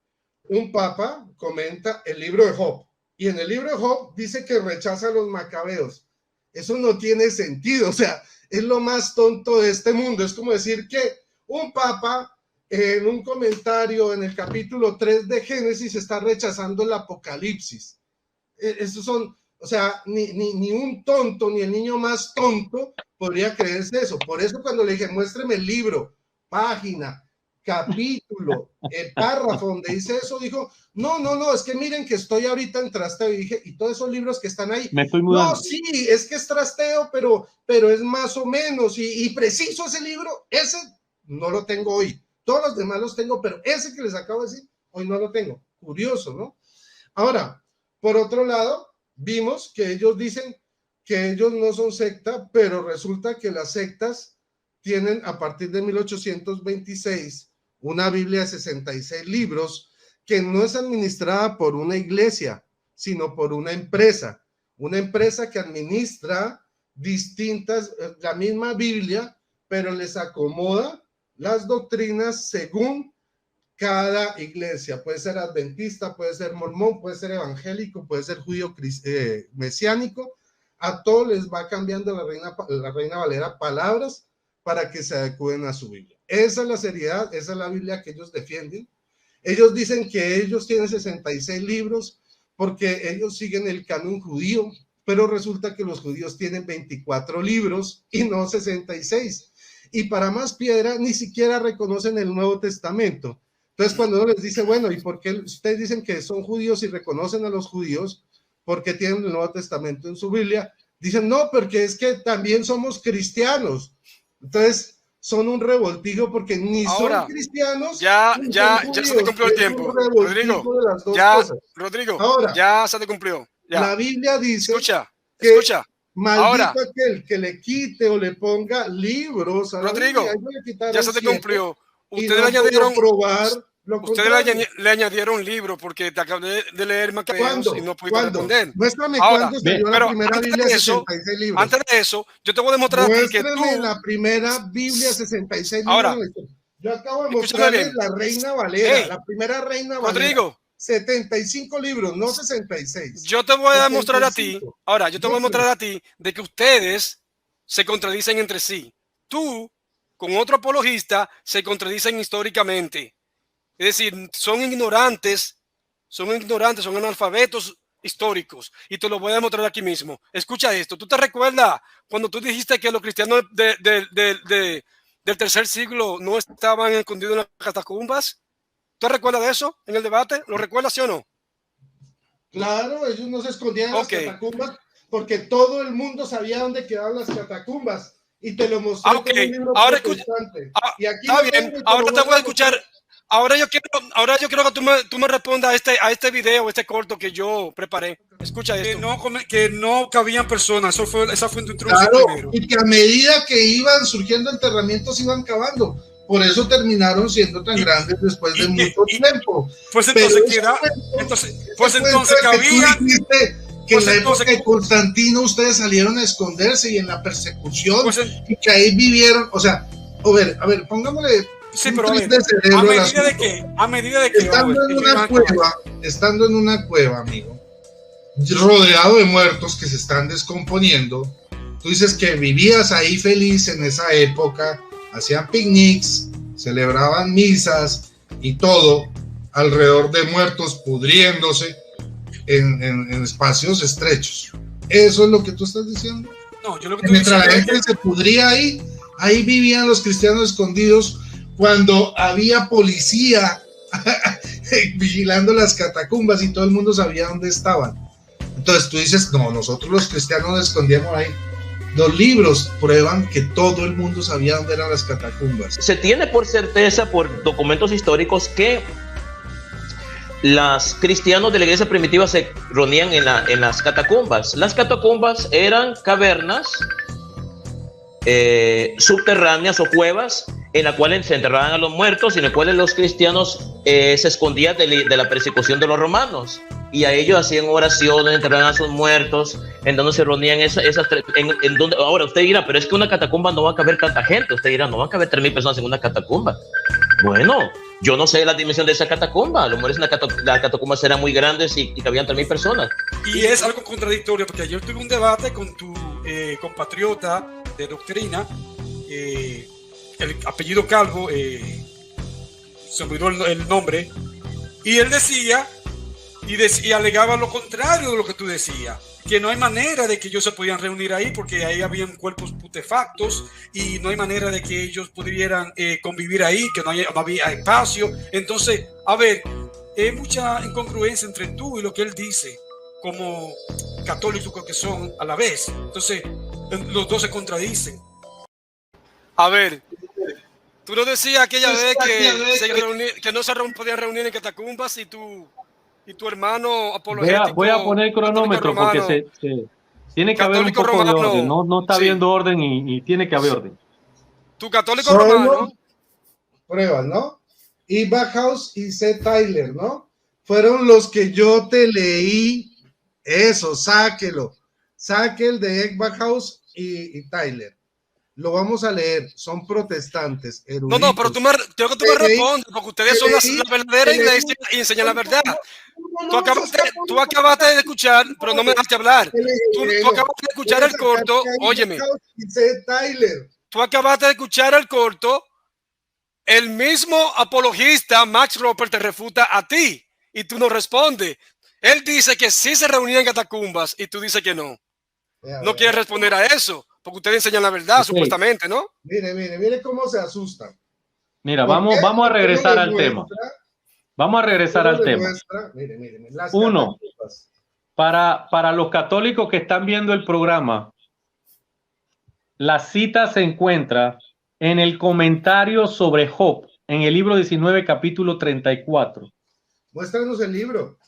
Un papa comenta el libro de Job y en el libro de Job dice que rechaza a los Macabeos. Eso no tiene sentido. O sea, es lo más tonto de este mundo. Es como decir que un papa en un comentario en el capítulo 3 de Génesis está rechazando el Apocalipsis. Esos son, o sea, ni un tonto, ni el niño más tonto podría creerse eso. Por eso cuando le dije, muéstreme el libro, página, capítulo, el párrafo donde dice eso, dijo, no, es que miren que estoy ahorita en trasteo. Y dije, y todos esos libros que están ahí. Me estoy mudando. No, sí, es que es trasteo, pero es más o menos, y preciso ese libro, ese no lo tengo hoy. Todos los demás los tengo, pero ese que les acabo de decir, hoy no lo tengo. Curioso, ¿no? Ahora, por otro lado, vimos que ellos dicen que ellos no son secta, pero resulta que las sectas tienen a partir de 1826 una Biblia de 66 libros que no es administrada por una iglesia, sino por una empresa que administra distintas, la misma Biblia, pero les acomoda las doctrinas según cada iglesia. Puede ser adventista, puede ser mormón, puede ser evangélico, puede ser judío mesiánico. A todos les va cambiando la Reina Valera palabras para que se adecúen a su Biblia. Esa es la seriedad, esa es la Biblia que ellos defienden. Ellos dicen que ellos tienen 66 libros porque ellos siguen el canon judío, pero resulta que los judíos tienen 24 libros y no 66. Y para más piedra, ni siquiera reconocen el Nuevo Testamento. Entonces, cuando uno les dice, bueno, ¿y por qué ustedes dicen que son judíos y reconocen a los judíos? Porque tienen el Nuevo Testamento en su Biblia. Dicen, no, porque es que también somos cristianos. Entonces, son un revoltijo porque ni son cristianos. Ya se te cumplió el tiempo. Rodrigo, ahora, ya se te cumplió. Ya. La Biblia dice escucha. Maldito ahora, aquel que le quite o le ponga libros a Rodrigo, la Biblia, ya se te cumplió. Ustedes le añadieron libro porque te acabé de leer Macabeos y no pude responder. Muéstrame cuándo se dio la primera Biblia de 66 libros. Antes de eso, yo te voy a demostrar a ti que tú... la primera Biblia de 66 ahora, libros. Yo acabo de mostrarles la Reina Valera, la primera Reina Valera. Rodrigo. 75 libros, no 66. Yo te voy a demostrar a ti, ahora, yo te voy a mostrar a ti de que ustedes se contradicen entre sí. Tú, con otro apologista, se contradicen históricamente. Es decir, son ignorantes, son analfabetos históricos. Y te lo voy a demostrar aquí mismo. Escucha esto. ¿Tú te recuerdas cuando tú dijiste que los cristianos del tercer siglo no estaban escondidos en las catacumbas? ¿Tú recuerdas de eso en el debate? ¿Lo recuerdas, sí o no? Claro, ellos no se escondían en las catacumbas porque todo el mundo sabía dónde quedaban las catacumbas. Y te lo mostré con un libro protestante. Y aquí está bien, ahora te voy a escuchar. Ahora yo quiero que tú me respondas a este video, este corto que yo preparé. Escucha esto. Que no cabían personas. Esa fue tu introducción primero. Y que a medida que iban surgiendo enterramientos iban cavando. por eso terminaron siendo tan grandes después de mucho tiempo. Pues Pero entonces, ese entonces que había... Tú dijiste que Pues en la entonces- época de Constantino ustedes salieron a esconderse y en la persecución, Pues y que ahí vivieron, o sea, a ver, pongámosle Sí, un pero a ver, twist de cerebro a al medida de asunto. que, Estando Robert, en una cueva, amigo, rodeado de muertos que se están descomponiendo, tú dices que vivías ahí feliz en esa época, hacían picnics, celebraban misas y todo alrededor de muertos pudriéndose en espacios estrechos. ¿Eso es lo que tú estás diciendo? no, yo lo que Que estoy mientras la diciendo es gente se pudría ahí vivían los cristianos escondidos cuando había policía vigilando las catacumbas y todo el mundo sabía dónde estaban. Entonces tú dices, no, nosotros los cristianos nos escondíamos ahí. Los libros prueban que todo el mundo sabía dónde eran las catacumbas. Se tiene por certeza, por documentos históricos, que los cristianos de la iglesia primitiva se reunían en las catacumbas. Las catacumbas eran cavernas subterráneas o cuevas en las cuales se enterraban a los muertos y en las cuales los cristianos se escondían de la persecución de los romanos, y a ellos hacían oraciones, enterraban a sus muertos, en donde se reunían en donde. Ahora usted dirá, pero es que una catacumba no va a caber tanta gente. Usted dirá, no van a caber 3,000 personas en una catacumba. Bueno, yo no sé la dimensión de esa catacumba. A lo mejor las catacumbas eran muy grandes y cabían 3,000 personas. y es algo contradictorio, porque ayer tuve un debate con tu compatriota de doctrina, el apellido Calvo, se me olvidó el nombre, y él decía y alegaba lo contrario de lo que tú decías, que no hay manera de que ellos se podían reunir ahí porque ahí habían cuerpos putefactos y no hay manera de que ellos pudieran convivir ahí, que no había espacio. Entonces, a ver, hay mucha incongruencia entre tú y lo que él dice como católicos que son a la vez. Entonces, los dos se contradicen. A ver, tú no decías aquella vez que no se podían reunir en catacumbas y tu hermano apologético. Voy a poner cronómetro romano, porque tiene que haber un católico poco de romano, orden. No está sí. habiendo orden y tiene que haber orden. Tu católico Solo romano. pruebas, ¿no? Y Backhouse y C. Tyler, ¿no? Fueron los que yo te leí. Eso, sáquelo. Saque el de Egg Backhouse y Tyler. Lo vamos a leer. Son protestantes. No, pero quiero que tú me respondas, porque ustedes son la verdadera iglesia y enseñan la verdad. Tú acabaste de escuchar, pero no me dejaste hablar. Tú acabaste de escuchar el corto, óyeme. Tú acabaste de escuchar el corto. El mismo apologista, Max Roper, te refuta a ti y tú no respondes. Él dice que sí se reunían en catacumbas y tú dices que no. No quieres responder a eso, porque ustedes enseñan la verdad, supuestamente, ¿no? Mire cómo se asustan. Mira, vamos a regresar al tema. Vamos a regresar al tema. Mire, Uno, para los católicos que están viendo el programa, la cita se encuentra en el comentario sobre Job, en el libro 19, capítulo 34. Muéstranos el libro.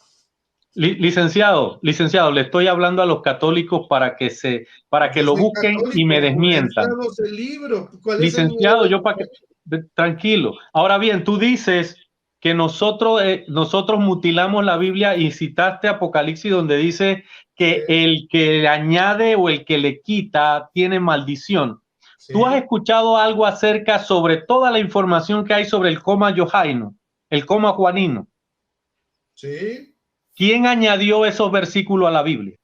Licenciado, le estoy hablando a los católicos para que lo busquen católico, y me desmientan. El libro. Licenciado, tranquilo. Ahora bien, tú dices que nosotros mutilamos la Biblia y citaste Apocalipsis donde dice que el que le añade o el que le quita tiene maldición. Sí. ¿Tú has escuchado algo acerca sobre toda la información que hay sobre el coma johaino, el coma juanino? Sí. ¿Quién añadió esos versículos a la Biblia?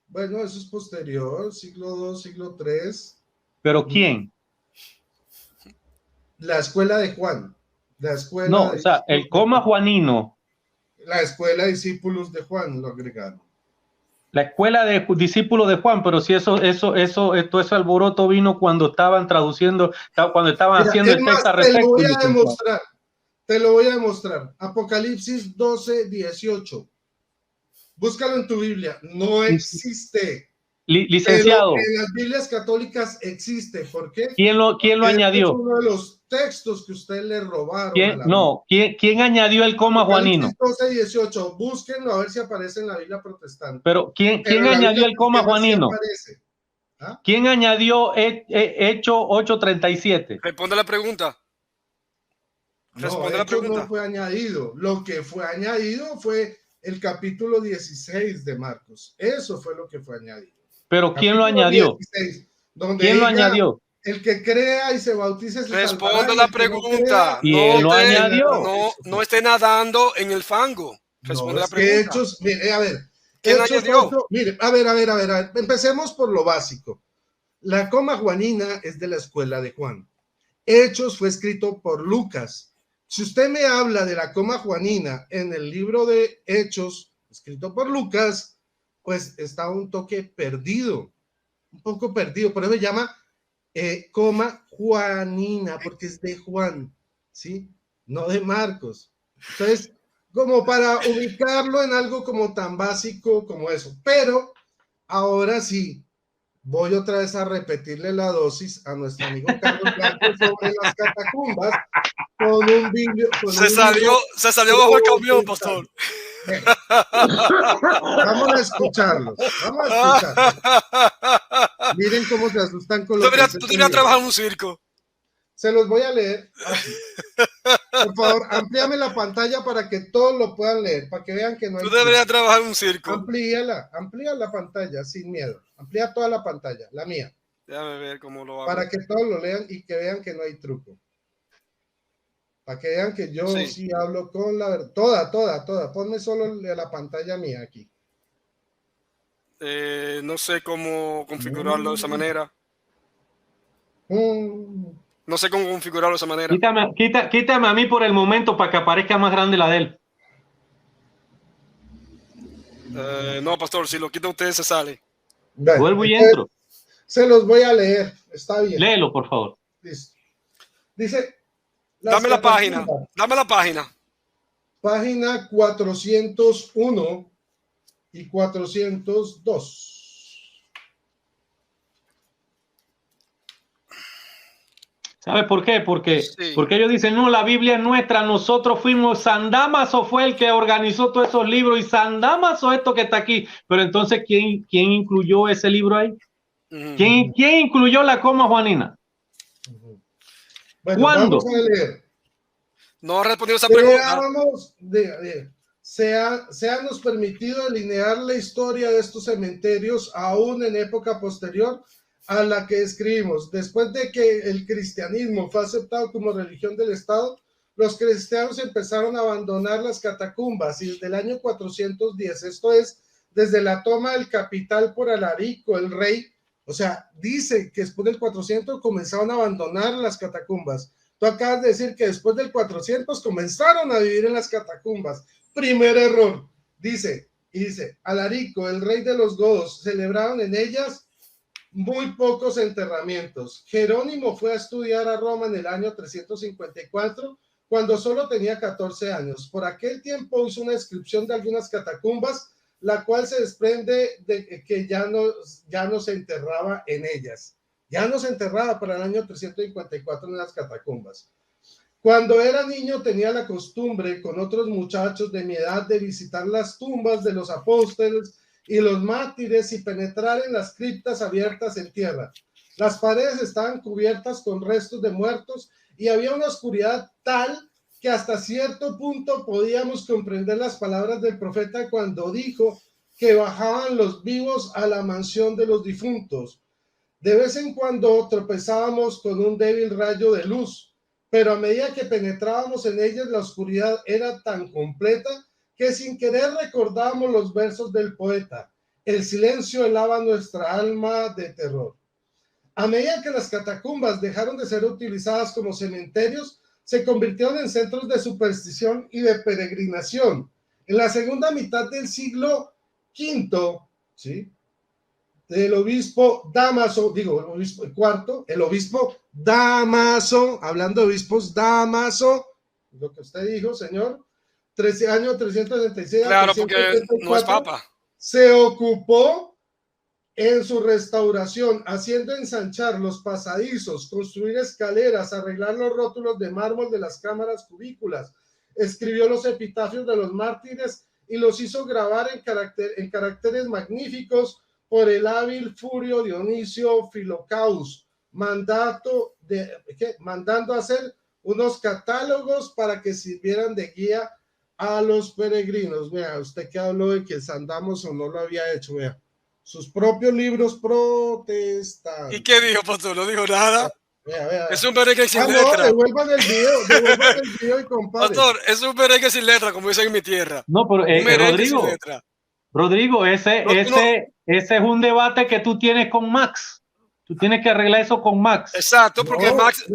Bueno, eso es posterior, siglo II, siglo III. ¿Pero quién? La escuela de Juan. No, o sea, el coma juanino. La escuela de discípulos de Juan lo agregaron. La escuela de discípulos de Juan, pero si todo ese alboroto vino cuando estaban traduciendo, cuando estaban haciendo el texto al respecto. Te lo voy a demostrar. Apocalipsis 12:18. Búscalo en tu Biblia. No existe. Licenciado. Pero en las Biblias católicas existe. ¿Por qué? ¿Quién lo añadió? Es uno de los textos que usted le robaron. ¿Quién añadió el coma juanino? 12:18. Búsquenlo a ver si aparece en la Biblia protestante. Pero ¿quién añadió el coma juanino? ¿Ah? ¿Quién añadió Hecho 8:37? Responde la pregunta. No, Responde la Hechos pregunta. no fue añadido. Lo que fue añadido fue el capítulo 16 de Marcos. Eso fue lo que fue añadido. Pero ¿quién lo Capítulo añadió? 16, donde ¿Quién lo diga, añadió? el que crea y se bautice se salvará. Responde y la el que no pregunta. crea, Y No él lo te, añadió. no esté nadando en el fango. No, Responde la es que pregunta. Hechos, mire, a ver, ¿Quién Hechos añadió? 8, mire, a ver, empecemos por lo básico. La coma juanina es de la escuela de Juan. Hechos fue escrito por Lucas. Si usted me habla de la coma juanina en el libro de Hechos, escrito por Lucas, pues está un toque perdido, un poco perdido. Por eso se llama coma juanina, porque es de Juan, ¿sí? No de Marcos. Entonces, como para ubicarlo en algo como tan básico como eso. Pero ahora sí, voy otra vez a repetirle la dosis a nuestro amigo Carlos Blanco sobre las catacumbas con un video. Se salió bajo el camión, pastor. Bueno, vamos a escucharlos. Vamos a escucharlos. Miren cómo se asustan con lo que Tú deberías trabajar en un circo. Se los voy a leer así. Por favor, amplíame la pantalla para que todos lo puedan leer, para que vean que no hay. Tú deberías trabajar en un circo. Amplía la pantalla sin miedo. Amplía toda la pantalla, la mía. Déjame ver cómo lo hago. Para que todos lo lean y que vean que no hay truco. Para que vean que yo sí hablo con la verdad. Toda. Ponme solo la pantalla mía aquí. No sé cómo configurarlo de esa manera. No sé cómo configurarlo de esa manera. Quítame a mí por el momento para que aparezca más grande la de él. No, pastor, si lo quita usted se sale. Bueno, Vuelvo y entro. Se los voy a leer. Está bien. Léelo, por favor. Listo. Dice. Dame la página. Dame la página. Página 401 y 402. ¿Sabe por qué? Porque Sí. ellos dicen, no, la Biblia es nuestra, nosotros fuimos, San Damaso fue el que organizó todos esos libros y San Damaso esto que está aquí. Pero entonces, ¿quién incluyó ese libro ahí? ¿Quién incluyó la coma juanina? Bueno, ¿cuándo? vamos a leer. No ha respondido esa pregunta. Seanos permitido alinear la historia de estos cementerios aún en época posterior a la que escribimos. Después de que el cristianismo fue aceptado como religión del Estado, los cristianos empezaron a abandonar las catacumbas y desde el año 410, esto es, desde la toma del capital por Alarico, el rey, o sea, dice que después del 400 comenzaron a abandonar las catacumbas. Tú acabas de decir que después del 400 comenzaron a vivir en las catacumbas. Primer error. Dice, Alarico, el rey de los godos, celebraron en ellas muy pocos enterramientos. Jerónimo fue a estudiar a Roma en el año 354, cuando solo tenía 14 años. Por aquel tiempo hizo una descripción de algunas catacumbas, la cual se desprende de que ya no se enterraba en ellas. Ya no se enterraba para el año 354 en las catacumbas. Cuando era niño tenía la costumbre con otros muchachos de mi edad de visitar las tumbas de los apóstoles y los mártires y penetrar en las criptas abiertas en tierra. Las paredes estaban cubiertas con restos de muertos y había una oscuridad tal que hasta cierto punto podíamos comprender las palabras del profeta cuando dijo que bajaban los vivos a la mansión de los difuntos. De vez en cuando tropezábamos con un débil rayo de luz, pero a medida que penetrábamos en ellas, la oscuridad era tan completa que sin querer recordábamos los versos del poeta. El silencio helaba nuestra alma de terror. A medida que las catacumbas dejaron de ser utilizadas como cementerios, se convirtieron en centros de superstición y de peregrinación. En la segunda mitad del siglo V, ¿sí?, del obispo Dámaso, el obispo Dámaso, hablando de obispos, Dámaso, lo que usted dijo, señor, año 366 claro, porque no es papa. Se ocupó en su restauración, haciendo ensanchar los pasadizos, construir escaleras, arreglar los rótulos de mármol de las cámaras cubículas, escribió los epitafios de los mártires y los hizo grabar en caracteres magníficos por el hábil Furio Dionisio Filocaus, mandando a hacer unos catálogos para que sirvieran de guía a los peregrinos. Vea, usted que habló de que Sandamos o no lo había hecho, vea, sus propios libros protestantes. ¿Y qué dijo, pastor? No dijo nada. Vea. Es un merengue sin No, letra. devuelvan el video y compadre. Pastor, es un merengue sin letra, como dicen en mi tierra. No, pero Un merengue sin letra. Rodrigo, ese es un debate que tú tienes con Max. Tú tienes que arreglar eso con Max. Exacto, porque Max.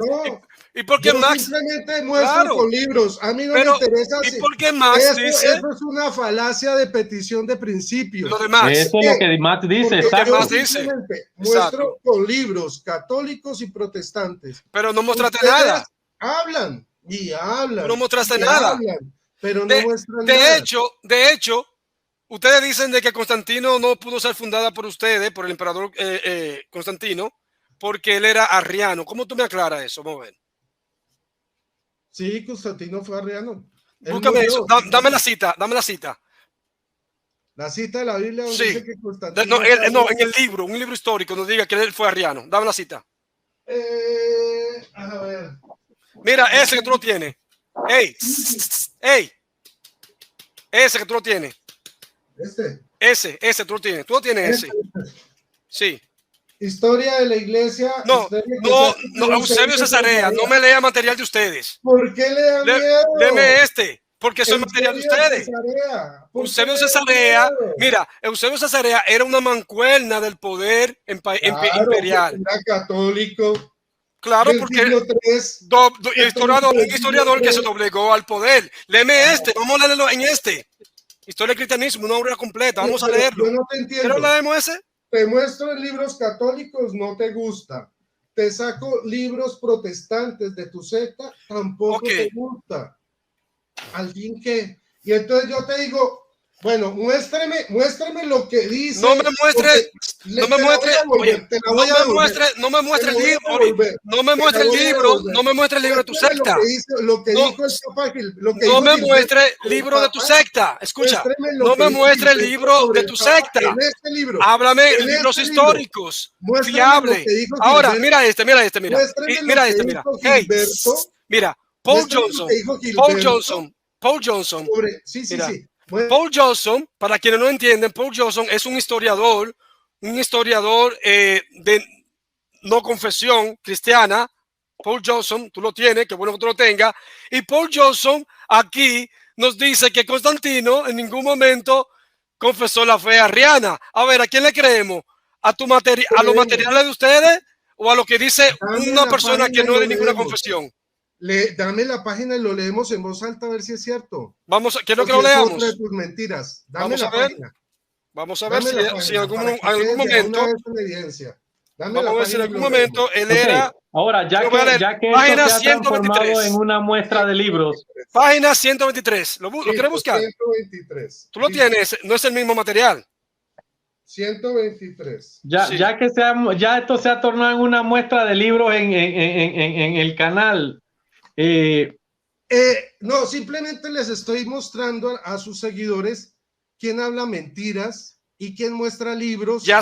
¿Y por qué yo Max? Simplemente muestro con libros. A mí no me interesa. ¿Y por qué Max dice? Eso es una falacia de petición de principios. Lo de Max. Eso es lo que Max dice. Exacto. Max dice. Muestro con libros católicos y protestantes. Pero no mostraste nada. Hablan y hablan. No mostraste nada. Hablan, pero no muestran nada. De hecho, ustedes dicen de que Constantino no pudo ser fundada por ustedes, por el emperador Constantino, porque él era arriano. ¿Cómo tú me aclaras eso? Vamos a ver. Sí, Constantino fue arriano. Búscame eso. Dame la cita. La cita de la Biblia donde dice que Constantino... No, en el libro, un libro histórico, nos diga que él fue arriano. Dame la cita. A ver. Mira, ese que tú lo tienes. ¡Ey! Ese que tú lo tienes. Ese tú lo tienes. Tú lo tienes ese. Sí. Historia de la iglesia. No, Eusebio Cesarea, no me lea material de ustedes. ¿Por qué le da miedo? Deme porque soy material de ustedes. Eusebio Cesarea, mira, Eusebio Cesarea era una mancuerna del poder imperial. Era católico. Claro, porque un historiador que se doblegó al poder. Léeme vamos a leerlo en Historia del cristianismo, una obra completa, vamos a leerlo. Yo no te entiendo. ¿Pero leemos ese? Te muestro en libros católicos, no te gusta. Te saco libros protestantes de tu secta, tampoco te gusta. Al fin que. Y entonces yo te digo, bueno, muéstrame lo que dice. No me muestre el libro, no me muestre el libro de tu secta. Lo que dijo el Papa Gil, no me muestre el libro de tu secta. Escucha, no me muestre el libro de tu secta. Háblame de libros históricos, fiable. Ahora, mira este. Hey, mira, Paul Johnson. Paul Johnson, para quienes no entienden, Paul Johnson es un historiador de no confesión cristiana. Paul Johnson, tú lo tienes, qué bueno que tú lo tengas. Y Paul Johnson aquí nos dice que Constantino en ningún momento confesó la fe arriana. A ver, ¿a quién le creemos? ¿A los materiales de ustedes o a lo que dice una persona que no es de ninguna confesión? Dame la página y lo leemos en voz alta a ver si es cierto. Quiero que lo leamos. De tus mentiras. Vamos a ver. Vamos a ver si en algún momento. Vamos a ver si en algún momento él era. Ahora, ya que esto se ha transformado en una muestra de libros. Página 123. ¿Lo quieres buscar? 123. Tú lo tienes, no es el mismo material. 123. Ya esto se ha tornado en una muestra de libros en el canal. No, simplemente les estoy mostrando a sus seguidores quién habla mentiras y quién muestra libros. Ya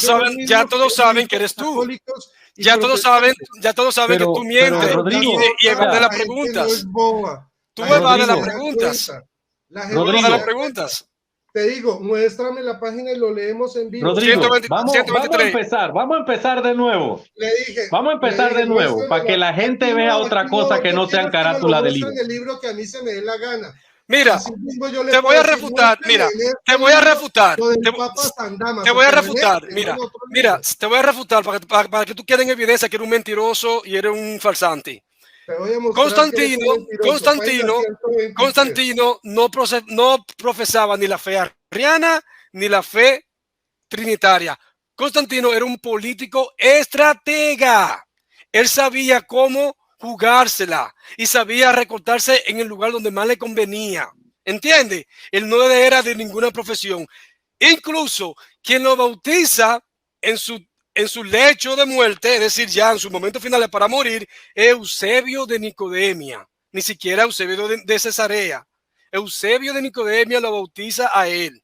todos saben que eres tú. Ya todos saben que tú mientes y evades las preguntas. Tú evades las preguntas. Te digo, muéstrame la página y lo leemos en vivo. Rodrigo, vamos a empezar de nuevo. Vamos a empezar de nuevo para que la gente vea otra cosa que no sean carátulas de libro. El libro que a mí se me dé la gana. Mira, te voy a refutar. Mira, te voy a refutar. Mira, te voy a refutar para que tú quedes en evidencia que eres un mentiroso y eres un falsante. Constantino no profesaba ni la fe arriana ni la fe trinitaria. Constantino era un político estratega. Él sabía cómo jugársela y sabía recortarse en el lugar donde más le convenía. ¿Entiende? Él no era de ninguna profesión. Incluso quien lo bautiza en su lecho de muerte, es decir, ya en sus momentos finales para morir, Eusebio de Nicodemia, ni siquiera Eusebio de Cesarea. Eusebio de Nicodemia lo bautiza a él.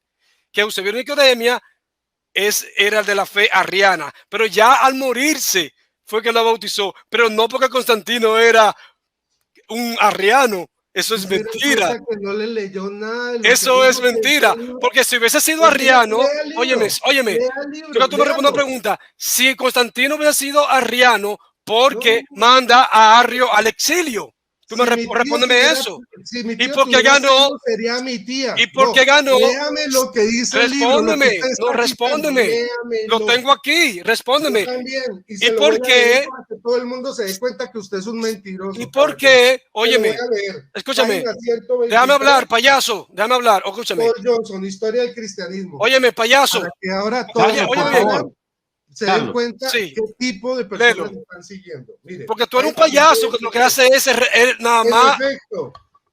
Que Eusebio de Nicodemia era de la fe arriana, pero ya al morirse fue que lo bautizó, pero no porque Constantino era un arriano. Eso es mentira. Que no le leyó nada de lo Eso que es mentira. Porque si hubiese sido arriano, óyeme, yo te me respondo una pregunta. Si Constantino hubiese sido arriano, ¿por qué manda a Arrio al exilio? Tú me respóndeme eso. Si mi ¿Y tío por qué ganó? Sería mi tía. ¿Y por qué ganó? Léame lo que dice el libro. Respóndeme, no, respóndeme. Lo tengo aquí, respóndeme. También. ¿Y por qué? Para que todo el mundo se dé cuenta que usted es un mentiroso. ¿Y por qué? Óyeme, escúchame. Déjame hablar, payaso. Déjame hablar, escúchame. Paul Johnson, historia del cristianismo. Óyeme, payaso. Para que ahora todos se den cuenta qué tipo de personas están siguiendo. Mire, porque tú eres un payaso que lo que hace es nada más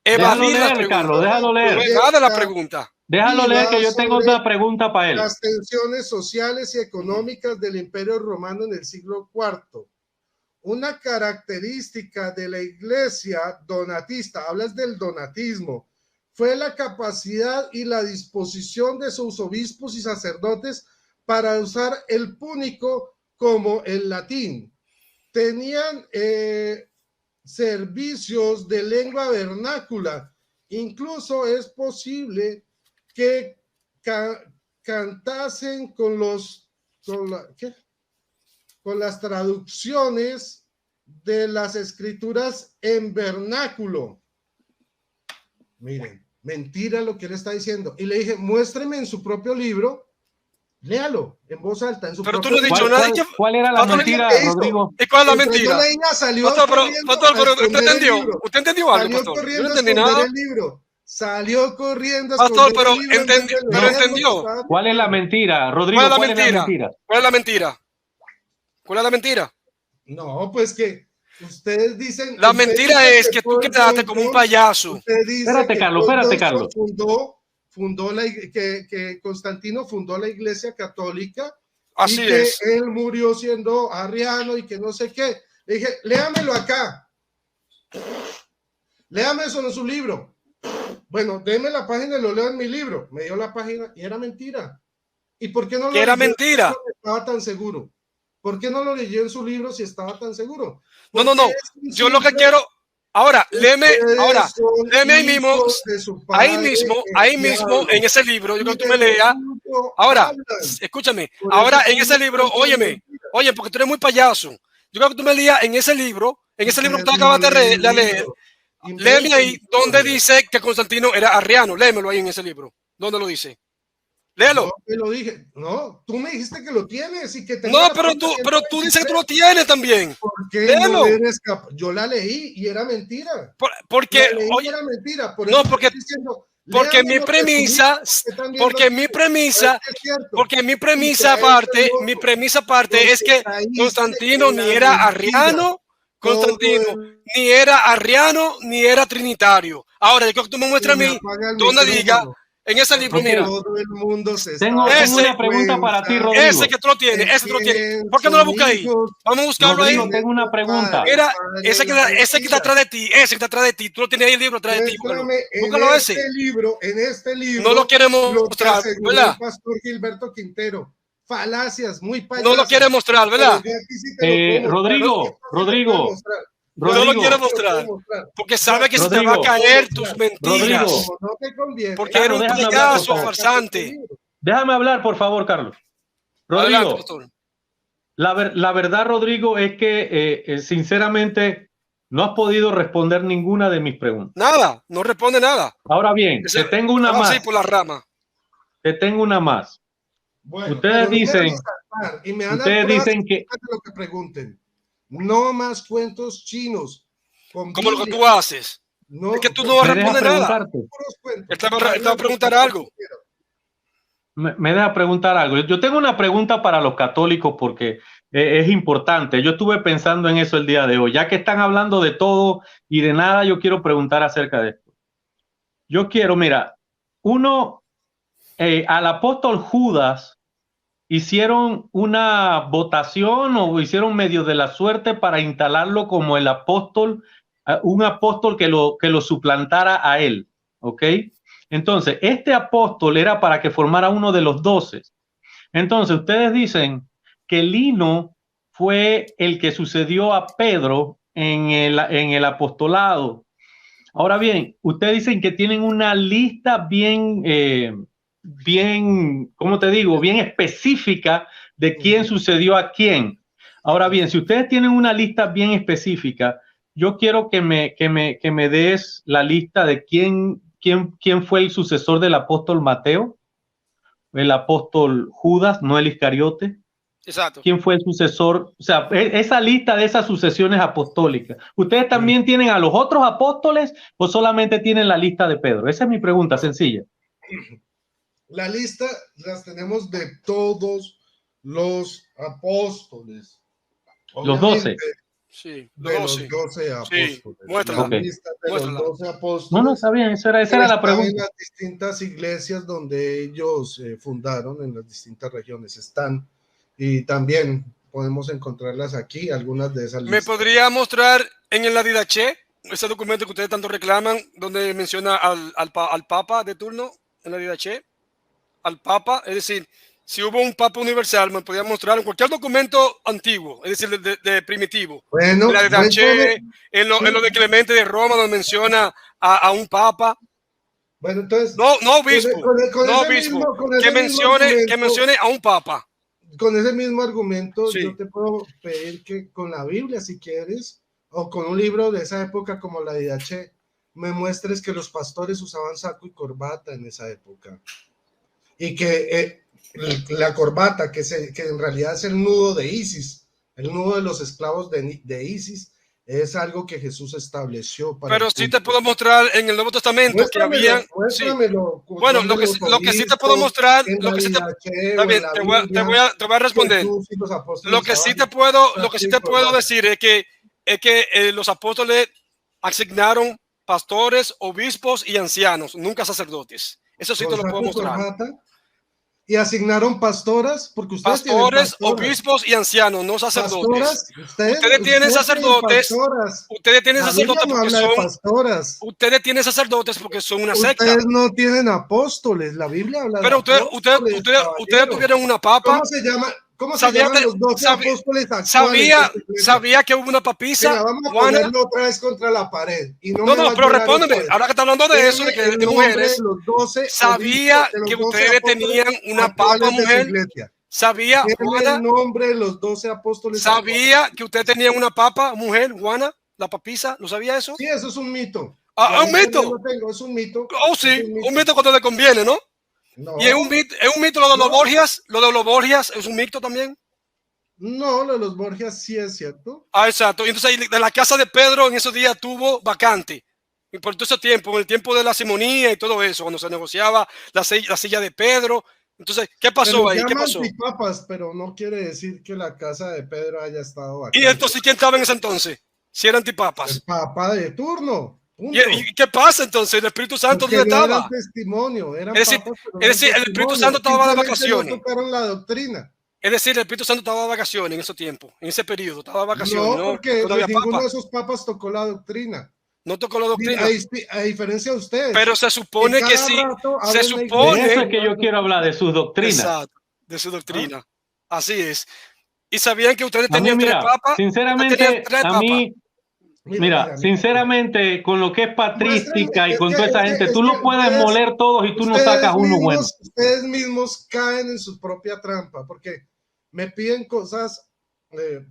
evadir la pregunta. Carlos, déjalo leer. La pregunta. Déjalo leer, que yo tengo una pregunta para él. Las tensiones sociales y económicas del Imperio Romano en el siglo IV. Una característica de la iglesia donatista, hablas del donatismo, fue la capacidad y la disposición de sus obispos y sacerdotes para usar el púnico como el latín. Tenían servicios de lengua vernácula. Incluso es posible que cantasen con las traducciones de las escrituras en vernáculo. Miren, mentira lo que él está diciendo. Y le dije, muéstreme en su propio libro. Léalo en voz alta. Pero tú no has dicho nada. ¿Cuál era la mentira, Rodrigo? ¿Y cuál es la mentira? Pastor, ¿usted entendió? ¿Usted entendió algo, pastor? Yo no entendí nada. Salió corriendo. Pastor, pero entendió. ¿Cuál es la mentira, Rodrigo? ¿Cuál es la mentira? ¿Cuál es la mentira? ¿Cuál es la mentira? No, pues que ustedes dicen. La mentira es que tú quedaste como un payaso. Espérate, Carlos. Fundó que Constantino fundó la Iglesia Católica. Así y que es. él murió siendo arriano y que no sé qué. Le dije, léamelo acá. Léame eso en su libro. Bueno, déme la página y lo leo en mi libro. Me dio la página y era mentira. ¿Y por qué no lo leyó? Era mentira. Si estaba tan seguro. ¿Por qué no lo leyó en su libro si estaba tan seguro? No. Yo lo que quiero. Ahora, léeme ahí mismo, en ese libro, yo creo que tú me leas. Ahora, escúchame, ahora en ese libro, oye, porque tú eres muy payaso. Yo creo que tú me leas en ese libro que tú acabas de leer, léeme ahí donde dice que Constantino era arriano, léemelo ahí en ese libro. ¿Dónde lo dice? Léelo. No, te lo dije. No, tú me dijiste que lo tienes y que no, pero tú dices que tú lo tienes también. ¿Por qué no eres capaz? Yo la leí y era mentira. Porque era mentira. Porque mi premisa aparte es que Constantino ni era arriano, ni era arriano, ni era trinitario. Ahora, yo creo que tú me muestras a mí donde diga. En ese libro, mira. Todo el mundo tengo una pregunta para ti, Rodrigo. Ese que tú lo tienes, ¿Por qué no lo buscas ahí? Vamos a buscarlo Rodrigo, ahí. Tengo una pregunta. Mira, ese que está atrás de ti, tú lo tienes ahí el libro atrás de ti. Búscalo ese. En este libro. No lo queremos mostrar, ¿verdad? El pastor Gilberto Quintero. Falacias, muy payasas. No lo quiere mostrar, ¿verdad? Rodrigo. No lo quiero mostrar, porque sabe que se te va a caer tus mentiras. No te conviene. Porque era un payaso farsante. Déjame hablar, por favor, Carlos. Rodrigo, adelante, la verdad, Rodrigo, es que sinceramente no has podido responder ninguna de mis preguntas. Nada, no responde nada. Ahora bien, te tengo una más. Así por la rama. Te tengo una más. Bueno, ustedes dicen que lo que pregunten. No más cuentos chinos. Como lo que tú haces. Es que tú no vas a responder nada. Él te va a preguntar algo. Me deja preguntar algo. Yo tengo una pregunta para los católicos porque es importante. Yo estuve pensando en eso el día de hoy. Ya que están hablando de todo y de nada, yo quiero preguntar acerca de esto. Yo quiero, mira, al apóstol Judas hicieron una votación o hicieron medio de la suerte para instalarlo como el apóstol, un apóstol que lo suplantara a él, ¿ok? Entonces, este apóstol era para que formara uno de los 12, Entonces, ustedes dicen que Lino fue el que sucedió a Pedro en el apostolado. Ahora bien, ustedes dicen que tienen una lista bien, ¿cómo te digo? Bien específica de quién sucedió a quién. Ahora bien, si ustedes tienen una lista bien específica, yo quiero que me des la lista de quién fue el sucesor del apóstol Mateo, el apóstol Judas, no el Iscariote. Exacto. ¿Quién fue el sucesor? O sea, esa lista de esas sucesiones apostólicas. ¿Ustedes también tienen a los otros apóstoles o solamente tienen la lista de Pedro? Esa es mi pregunta sencilla. La lista las tenemos de todos los apóstoles. Los 12. Sí, De los 12 apóstoles. Sí, muéstrala. La lista de los 12 apóstoles. No, está bien, esa era la pregunta. En las distintas iglesias donde ellos fundaron, en las distintas regiones están. Y también podemos encontrarlas aquí, algunas de esas listas. ¿Me podría mostrar en el Didache ese documento que ustedes tanto reclaman, donde menciona al Papa de turno en la Didache? Al Papa, es decir, si hubo un Papa universal, me podría mostrar en cualquier documento antiguo, es decir, de primitivo. Bueno, en la Didache, en lo de Clemente de Roma, donde menciona a un Papa. Bueno, entonces. No obispo, no obispo, que mencione a un Papa. Con ese mismo argumento, sí. Yo te puedo pedir que con la Biblia, si quieres, o con un libro de esa época como la Didache, me muestres que los pastores usaban saco y corbata en esa época. Y que la corbata, que en realidad es el nudo de Isis, el nudo de los esclavos de Isis, es algo que Jesús estableció. Pero sí te puedo mostrar en el Nuevo Testamento que había. Muéstramelo. Sí. Bueno, lo que sí te puedo mostrar, lo que sí te, está bien, te voy a responder. Lo que sí te puedo decir es que los apóstoles asignaron pastores, obispos y ancianos, nunca sacerdotes. Eso sí te lo puedo mostrar. Y asignaron pastoras, porque ustedes pastores, obispos y ancianos, no sacerdotes. Ustedes tienen sacerdotes. Ustedes tienen sacerdotes porque son. Ustedes tienen sacerdotes porque son una secta. Ustedes no tienen apóstoles. La Biblia habla de apóstoles. Pero ustedes tuvieron una papa. ¿Cómo se llama? ¿Cómo se llaman los 12 apóstoles actuales? Sabía que hubo una papisa. Mira, vamos a ponerlo otra vez contra la pared. Y no, pero respóndeme. Ahora que está hablando de eso, de mujeres, sabía que ustedes tenían una papa mujer. Sabía, Juana, el nombre de los 12 apóstoles. Sabía que ustedes tenían una papa mujer, Juana, la papisa. ¿Lo sabía eso? Sí, eso es un mito. ¿Un mito? Es un mito. Oh, sí, un mito cuando le conviene, ¿no? No. Y es un mito lo de los Borgias. Lo de los Borgias es un mito también. No, lo de los Borgias sí es cierto. Exacto. Y entonces de la casa de Pedro en esos días tuvo vacante. Y por todo ese tiempo, en el tiempo de la simonía y todo eso, cuando se negociaba la silla de Pedro. Entonces, ¿qué pasó ahí? ¿Qué pasó? Antipapas, pero no quiere decir que la casa de Pedro haya estado vacante. ¿Y entonces quién estaba en ese entonces? Si eran antipapas. El papa de turno. ¿Y qué pasa entonces? ¿El Espíritu Santo dónde estaba? Era testimonio, es decir, el Espíritu Santo estaba de vacaciones. No tocaron la doctrina. Es decir, el Espíritu Santo estaba de vacaciones en ese tiempo, en ese periodo, estaba de vacaciones. No, porque ninguno de esos papas tocó la doctrina. No tocó la doctrina. A diferencia de ustedes. Pero se supone que sí. Se supone. De eso es que yo quiero hablar, de sus doctrinas. Exacto, de su doctrina. Así es. Y sabían que ustedes tenían tres papas. Sinceramente, a mí. Mira, sinceramente, con lo que es patrística y con toda esa gente, tú lo puedes moler todos y tú no sacas uno bueno. Ustedes mismos caen en su propia trampa, porque me piden cosas,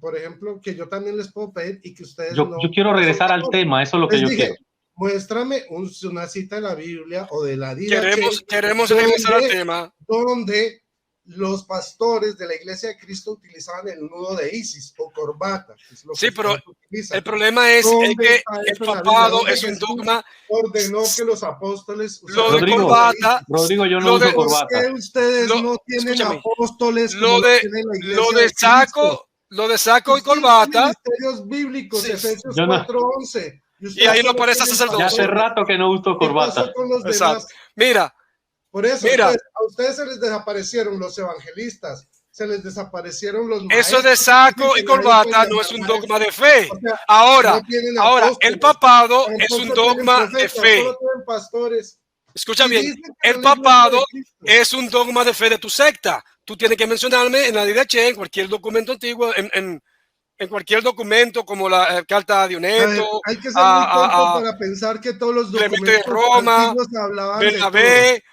por ejemplo, que yo también les puedo pedir y que ustedes yo quiero regresar al tema, eso es lo que yo quiero. Muéstrame una cita de la Biblia o de la queremos regresar al tema. Donde los pastores de la Iglesia de Cristo utilizaban el nudo de Isis o corbata. Sí, pero el problema es que el papado es un dogma. Ordenó que los apóstoles lo de corbata. Rodrigo, yo no uso corbata. Ustedes no tienen apóstoles. Lo de saco y corbata. Ministerios bíblicos, sí. Efesios 4:11. Y ahí no aparece sacerdote. Ya hace rato que no uso corbata. Mira. Por eso, entonces, a ustedes se les desaparecieron los evangelistas, se les desaparecieron los maestros. Eso de saco y corbata no es un dogma de fe. O sea, ahora, el papado es un dogma de fe. Pastores. Escucha bien, el papado es un dogma de fe de tu secta. tú tienes que mencionarme en la Didache, en cualquier documento antiguo, en cualquier documento como la carta a Dioneto, Hay que ser muy tonto para pensar que todos los Clemente de documentos Roma, antiguos hablaban de todo. Bernabé,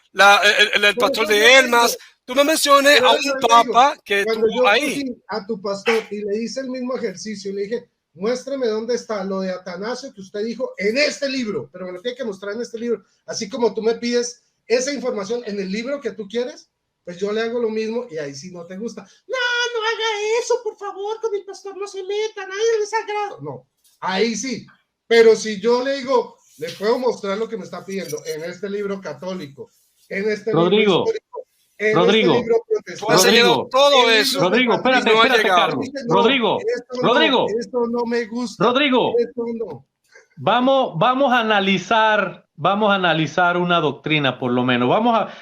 el Por pastor eso yo de te Elmas. digo, Tú me menciones por a eso un yo digo, papa que cuando estuvo yo ahí. cogí a tu pastor y le hice el mismo ejercicio y le dije, muéstrame dónde está lo de Atanasio que usted dijo en este libro, pero me lo tiene que mostrar en este libro, así como tú me pides esa información en el libro que tú quieres, pues yo le hago lo mismo y ahí sí no te gusta. No, no haga eso, por favor, con el pastor no se meta, nadie le es sagrado. No, ahí sí, pero si yo le digo, le puedo mostrar lo que me está pidiendo en este libro católico, en este libro histórico, en este libro Tú has protestante, enseñado todo eso. Rodrigo, Y no ha espérate, llegado. Carlos. dice, Rodrigo, esto no me gusta. Rodrigo, Esto no. vamos a analizar una doctrina por lo menos.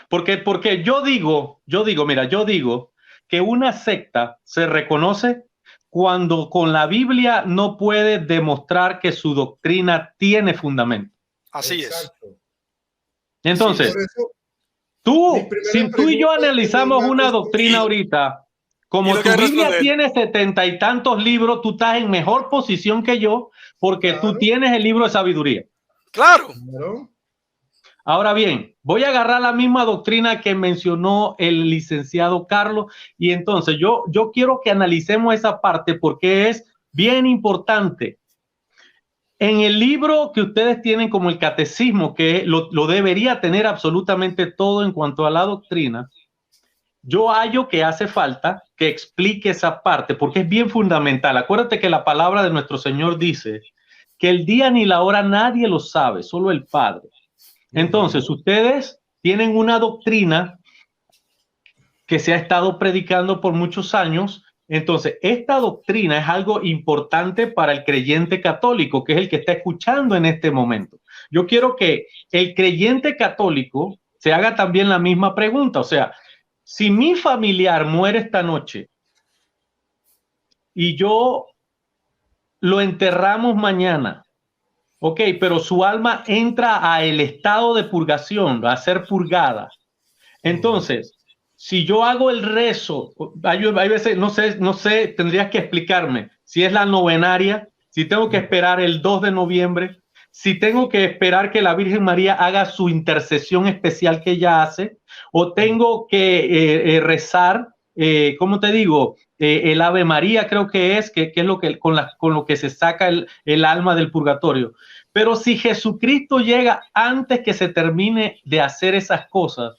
Porque yo digo, mira, yo digo que una secta se reconoce cuando con la Biblia no puede demostrar que su doctrina tiene fundamento. Así Exacto. es. Entonces, Por eso, si tú y yo analizamos una doctrina ahorita, como tu Biblia tiene 70 y tantos libros, tú estás en mejor posición que yo porque tú tienes el libro de sabiduría. Claro. Ahora bien, voy a agarrar la misma doctrina que mencionó el licenciado Carlos y entonces yo quiero que analicemos esa parte porque es bien importante. En el libro que ustedes tienen como el catecismo, que lo debería tener absolutamente todo en cuanto a la doctrina, yo hallo que hace falta que explique esa parte porque es bien fundamental. Acuérdate que la palabra de nuestro Señor dice que el día ni la hora nadie lo sabe, solo el Padre. Entonces, ustedes tienen una doctrina que se ha estado predicando por muchos años. Entonces, esta doctrina es algo importante para el creyente católico, que es el que está escuchando en este momento. Yo quiero que el creyente católico se haga también la misma pregunta. O sea, si mi familiar muere esta noche y yo lo enterramos mañana, ok, pero su alma entra a el estado de purgación, a ser purgada. Entonces, si yo hago el rezo, hay veces, no sé, tendrías que explicarme si es la novenaria, si tengo que esperar el 2 de noviembre, si tengo que esperar que la Virgen María haga su intercesión especial que ella hace, o tengo que rezar, ¿cómo te digo? El Ave María creo que es lo que con lo que se saca el alma del purgatorio. Pero si Jesucristo llega antes que se termine de hacer esas cosas,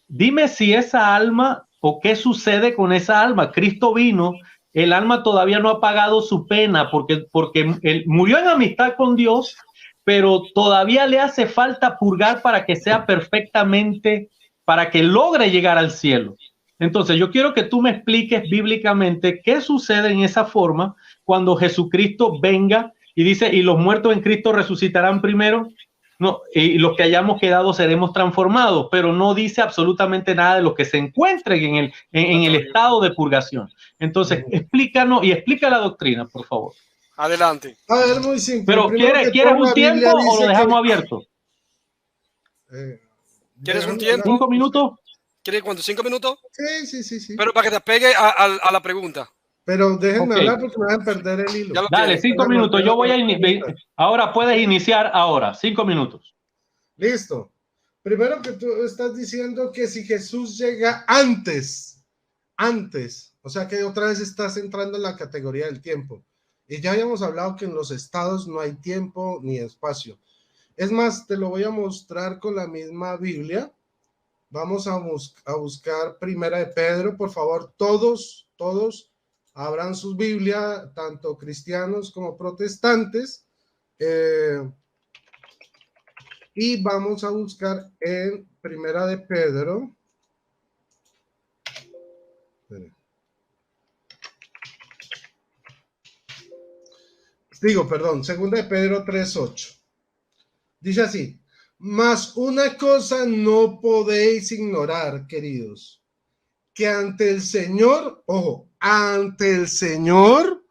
dime si esa alma o qué sucede con esa alma. Cristo vino, el alma todavía no ha pagado su pena porque él murió en amistad con Dios, pero todavía le hace falta purgar para que sea perfectamente, para que logre llegar al cielo. Entonces, yo quiero que tú me expliques bíblicamente qué sucede en esa forma cuando Jesucristo venga y dice, y los muertos en Cristo resucitarán primero. No, y los que hayamos quedado seremos transformados, pero no dice absolutamente nada de los que se encuentren en el estado de purgación. Entonces, explícanos y explica la doctrina, por favor. Adelante. A ver, muy simple. Pero ¿quieres un tiempo o lo dejamos abierto? ¿Quieres un tiempo? 5 minutos. ¿Quieres cuánto? 5 minutos? Sí. Pero para que te pegue a la pregunta. Pero déjenme hablar porque me van a perder el hilo. Dale, 5 minutos. Yo voy a iniciar. Ahora puedes iniciar ahora. 5 minutos. Listo. Primero que tú estás diciendo que si Jesús llega antes, o sea que otra vez estás entrando en la categoría del tiempo. Y ya habíamos hablado que en los estados no hay tiempo ni espacio. Es más, te lo voy a mostrar con la misma Biblia. Vamos a buscar Primera de Pedro, por favor, todos abran sus Biblias, tanto cristianos como protestantes, y vamos a buscar en Primera de Pedro. Segunda de Pedro 3:8. Dice así: mas una cosa no podéis ignorar, queridos, que ante el Señor, ojo, ante el Señor,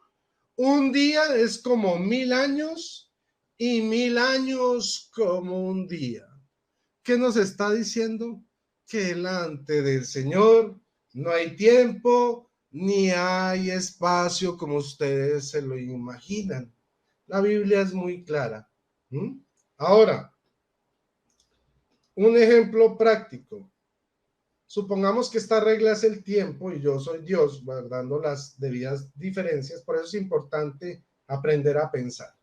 un día es como 1000 años y 1000 años como un día. ¿Qué nos está diciendo? Que delante del Señor No hay tiempo ni hay espacio como ustedes se lo imaginan. La Biblia es muy clara. Ahora, un ejemplo práctico. Supongamos que esta regla es el tiempo y yo soy Dios, guardando las debidas diferencias. Por eso es importante aprender a pensar.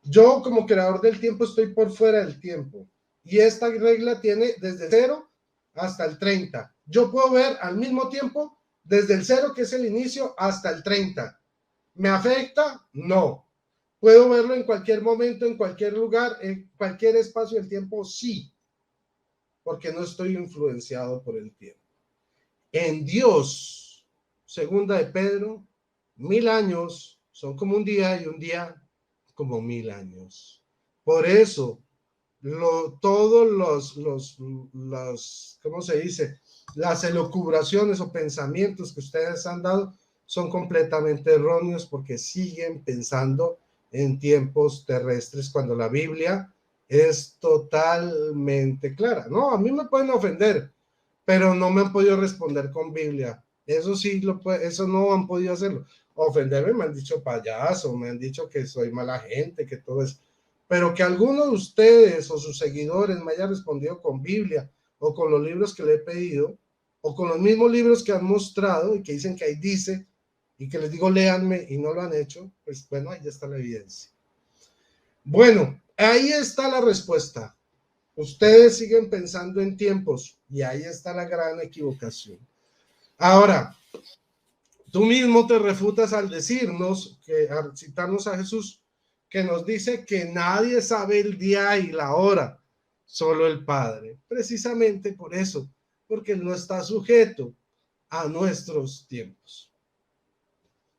Yo, como creador del tiempo, estoy por fuera del tiempo. Y esta regla tiene desde 0 hasta el 30. Yo puedo ver al mismo tiempo desde el 0, que es el inicio, hasta el 30. ¿Me afecta? No. ¿Puedo verlo en cualquier momento, en cualquier lugar, en cualquier espacio del tiempo? Sí. Porque no estoy influenciado por el tiempo. En Dios, segunda de Pedro, 1000 años son como un día y un día como 1000 años. Por eso, todos los, ¿cómo se dice? Las elucubraciones o pensamientos que ustedes han dado son completamente erróneos porque siguen pensando en tiempos terrestres cuando la Biblia es totalmente clara. No, a mí me pueden ofender, pero no me han podido responder con Biblia. Eso sí, eso no han podido hacerlo. Ofenderme, me han dicho payaso, me han dicho que soy mala gente, que todo eso. Pero que alguno de ustedes o sus seguidores me haya respondido con Biblia o con los libros que le he pedido o con los mismos libros que han mostrado y que dicen que ahí dice y que les digo léanme y no lo han hecho, pues bueno, ahí está la evidencia. Bueno, ahí está la respuesta. Ustedes siguen pensando en tiempos y ahí está la gran equivocación. Ahora, tú mismo te refutas al decirnos, al citarnos a Jesús, que nos dice que nadie sabe el día y la hora, solo el Padre. Precisamente por eso, porque Él no está sujeto a nuestros tiempos.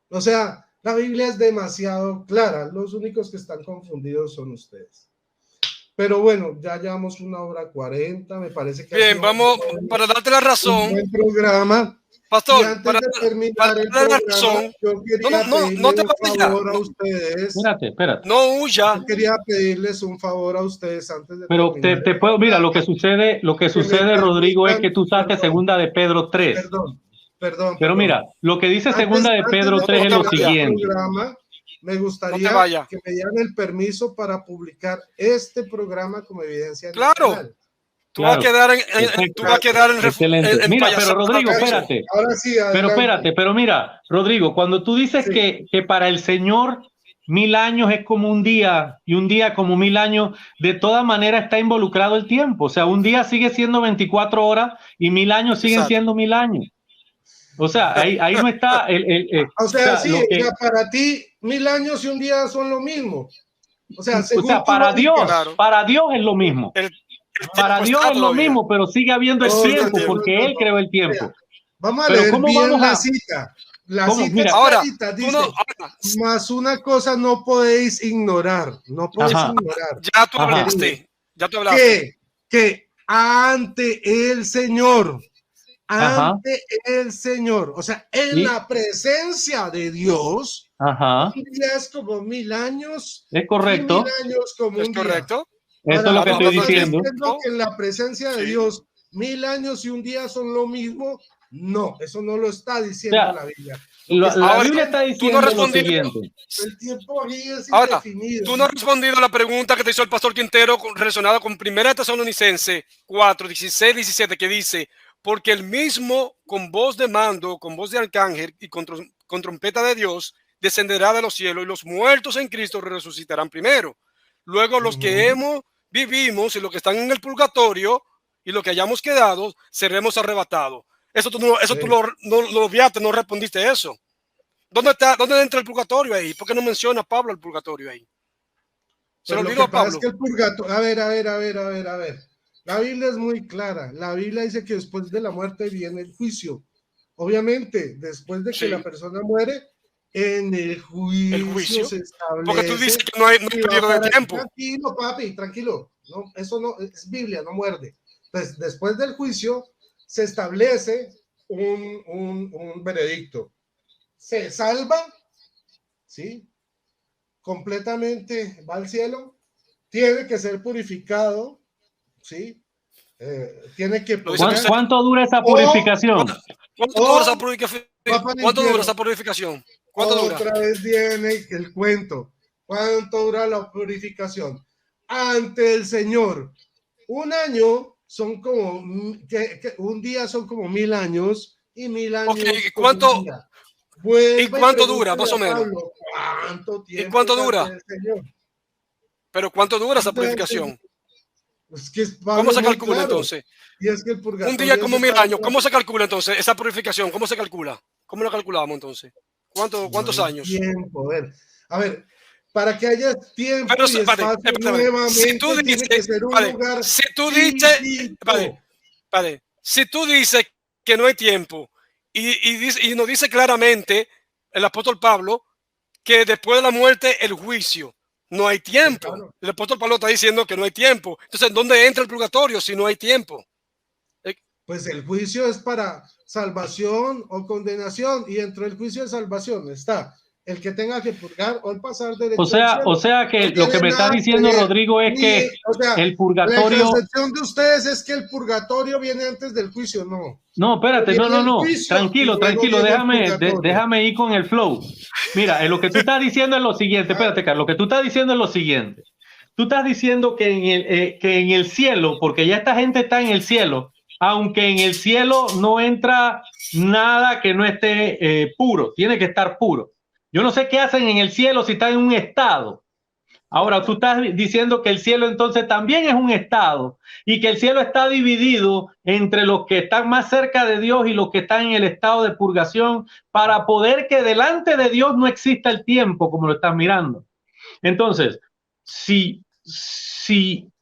O sea, la Biblia es demasiado clara, los únicos que están confundidos son ustedes. Pero bueno, ya llevamos 1:40, me parece que... Bien, vamos, para darte la razón. Un buen programa. Pastor, y antes de terminar el para programa, yo quería pedirle un favor a ustedes. Espérate. No huya. Yo quería pedirles un favor a ustedes antes de Pero terminar. te puedo, mira, lo que sucede, Rodrigo, es que tú saques segunda de Pedro 3. Perdón. Pero mira, lo que dice segunda de Pedro 3 es lo siguiente. Me gustaría que me dieran el permiso para publicar este programa como evidencia. Claro. Tú vas a quedar en excelente. Mira, pero Rodrigo, espérate. Ahora sí, adelante. Pero mira, Rodrigo, cuando tú dices que para el Señor 1000 años es como un día y un día como 1000 años, de toda manera está involucrado el tiempo. O sea, un día sigue siendo 24 horas y 1000 años siguen siendo 1000 años. O sea, ahí no está para ti 1000 años y un día son lo mismo. O sea, para Dios es lo mismo. Para Dios es lo mismo, pero sigue habiendo el tiempo porque Él creó el tiempo. Vamos a leer bien la cita. La cita ahora, dice, más una cosa no podéis ignorar. No podéis ignorar. Ya tú hablaste. Que ante el Señor, o sea, en la presencia de Dios, un día es como 1000 años. Es correcto. 1000 años como un día. Eso es lo que estoy diciendo. Que en la presencia de Dios 1000 años y un día son lo mismo. No, eso no lo está diciendo la Biblia. La Biblia está diciendo lo siguiente. El tiempo ahí es ahora, indefinido. Tú no has respondido a la pregunta que te hizo el pastor Quintero relacionada con 1 Tesalonicenses 4, 16, 17, que dice, porque el mismo con voz de mando, con voz de arcángel y con trompeta de Dios, descenderá de los cielos y los muertos en Cristo resucitarán primero. Luego los que vivimos y los que están en el purgatorio y los que hayamos quedado, seremos arrebatados. Eso tú lo obviaste, no respondiste eso. ¿Dónde entra el purgatorio ahí? ¿Por qué no menciona Pablo el purgatorio ahí? Se lo olvidó a Pablo. Es que el purgatorio, a ver. La Biblia es muy clara. La Biblia dice que después de la muerte viene el juicio. Obviamente, después de que la persona muere, en el juicio se establece. Porque tú dices que no hay periodo de tiempo. Tranquilo, papi, tranquilo. No, eso no es Biblia, no muerde. Entonces, después del juicio se establece un veredicto. Se salva, ¿sí? Completamente va al cielo. Tiene que ser purificado, ¿sí? tiene que Lo dice poner, ¿Cuánto dura esa purificación? ¿Cuánto dura esa purificación? va para el ¿Cuánto dura infierno. esa purificación? ¿Cuánto dura? Otra vez viene el cuento. ¿Cuánto dura la purificación? Ante el Señor. Un año son como, un día son como 1000 años y 1000 años. Ok, ¿y como cuánto- un día. Vuelve ¿Y cuánto pregúntale dura, más o a menos? Pablo, ¿cuánto tiempo cuánto es dura? ante el Señor? Pero ¿cuánto dura esa Entonces, purificación? Es que Pablo ¿Cómo se es muy calcula claro. entonces? Y es que el purgatorio Un día como es 1000 para- años. ¿Cómo se calcula entonces esa purificación? ¿Cómo se calcula? ¿Cómo lo calculamos entonces? ¿Cuántos No hay años? tiempo, a ver, para que haya tiempo Pero, y espacio nuevamente, si tú tiene dices, que ser un lugar si tú dices, físico. si tú dices que no hay tiempo y nos dice claramente el apóstol Pablo que después de la muerte el juicio, no hay tiempo. Claro. El apóstol Pablo está diciendo que no hay tiempo. Entonces, ¿dónde entra el purgatorio si no hay tiempo? Pues el juicio es para salvación o condenación, y dentro del juicio de salvación está el que tenga que purgar o el pasar derecho al cielo. O sea que No lo tiene que me está nada que diciendo ver, Rodrigo es que o sea, el la purgatorio... concepción de ustedes es que el purgatorio viene antes del juicio. No. No, espérate, Viene el no. juicio Tranquilo, y luego viene el purgatorio. déjame ir con el flow. Mira, lo que tú estás diciendo es lo siguiente, espérate, Carlos, lo que tú estás diciendo es lo siguiente. Tú estás diciendo que en el cielo, porque ya esta gente está en el cielo, aunque en el cielo no entra nada que no esté puro, tiene que estar puro. Yo no sé qué hacen en el cielo si están en un estado. Ahora, tú estás diciendo que el cielo entonces también es un estado y que el cielo está dividido entre los que están más cerca de Dios y los que están en el estado de purgación para poder que delante de Dios no exista el tiempo como lo estás mirando. Entonces, si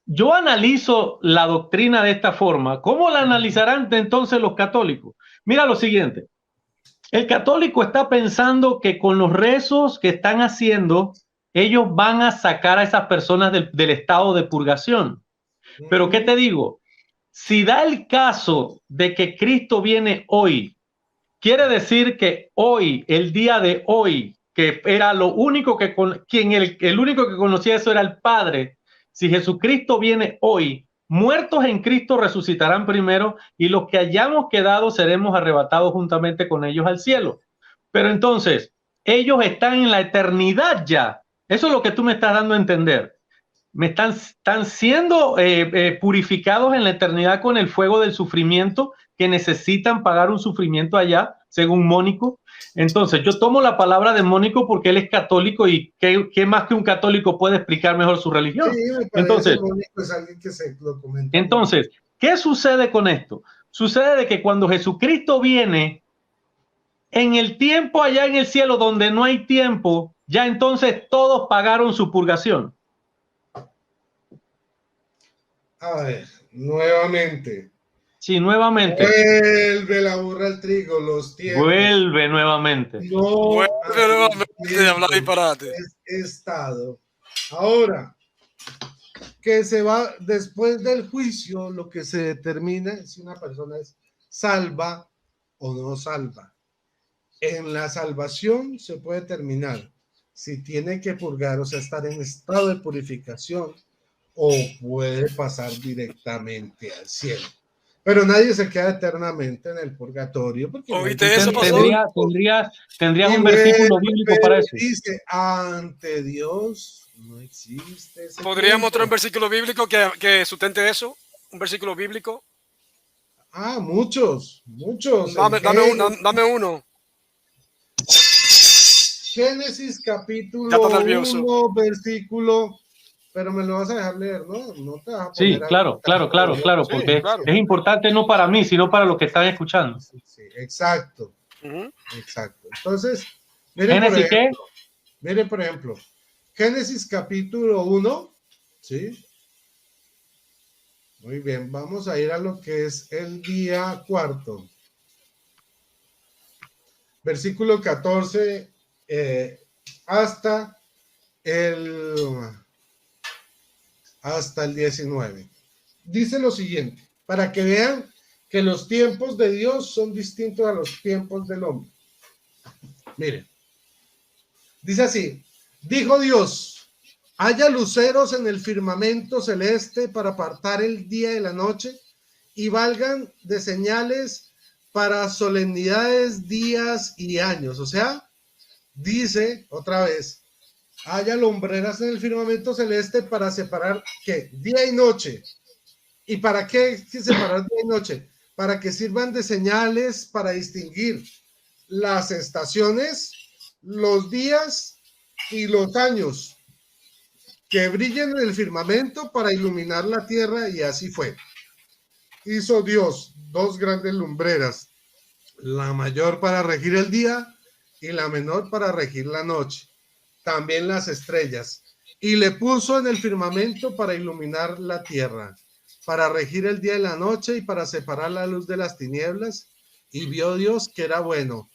yo analizo la doctrina de esta forma, ¿cómo la analizarán entonces los católicos? Mira lo siguiente. El católico está pensando que con los rezos que están haciendo, ellos van a sacar a esas personas del estado de purgación. Pero ¿qué te digo? Si da el caso de que Cristo viene hoy, quiere decir que hoy, el día de hoy, que era lo único que el único que conocía eso era el Padre. Si Jesucristo viene hoy, muertos en Cristo resucitarán primero y los que hayamos quedado seremos arrebatados juntamente con ellos al cielo. Pero entonces, ellos están en la eternidad ya. Eso es lo que tú me estás dando a entender. Están siendo purificados en la eternidad con el fuego del sufrimiento, que necesitan pagar un sufrimiento allá, según Mónico. Entonces, yo tomo la palabra de Mónico porque él es católico y ¿qué más que un católico puede explicar mejor su religión? Sí, me parece entonces, Mónico es alguien que se lo comenta. Entonces, ¿qué sucede con esto? Sucede de que cuando Jesucristo viene, en el tiempo allá en el cielo donde no hay tiempo, ya entonces todos pagaron su purgación. A ver, nuevamente. Sí, nuevamente. Vuelve la burra al trigo, los tiempos. Vuelve nuevamente. No Vuelve hay nuevamente a hablar disparate. es estado. Ahora, que se va después del juicio, lo que se determina es si una persona es salva o no salva. En la salvación se puede determinar si tiene que purgar, o sea, estar en estado de purificación, o puede pasar directamente al cielo. Pero nadie se queda eternamente en el purgatorio. Porque ¿Oíste eso, pastor? Tendrías un versículo bíblico para eso. Dice, ante Dios no existe ese ¿Podría tiempo. mostrar un versículo bíblico que sustente eso? ¿Un versículo bíblico? Ah, muchos. Dame uno. Génesis capítulo Ya está nervioso. 1, versículo... Pero me lo vas a dejar leer, ¿no? No te vas a Sí, poner claro, Sí, porque claro. es importante no para mí, sino para los que están escuchando. Sí, exacto. Uh-huh. Exacto. Entonces, miren por ejemplo, Génesis capítulo 1, ¿sí? Muy bien, vamos a ir a lo que es el día cuarto. Versículo 14 hasta el 19. Dice lo siguiente, para que vean que los tiempos de Dios son distintos a los tiempos del hombre. Miren, dice así, dijo Dios, haya luceros en el firmamento celeste para apartar el día de la noche y valgan de señales para solemnidades, días y años. O sea, dice otra vez, haya lumbreras en el firmamento celeste para separar ¿qué? Día y noche. ¿Y para qué separar día y noche? Para que sirvan de señales para distinguir las estaciones, los días y los años, que brillen en el firmamento para iluminar la tierra, y así fue. Hizo Dios 2 grandes lumbreras, la mayor para regir el día y la menor para regir la noche, también las estrellas, y le puso en el firmamento para iluminar la tierra, para regir el día y la noche y para separar la luz de las tinieblas. Y vio Dios que era bueno.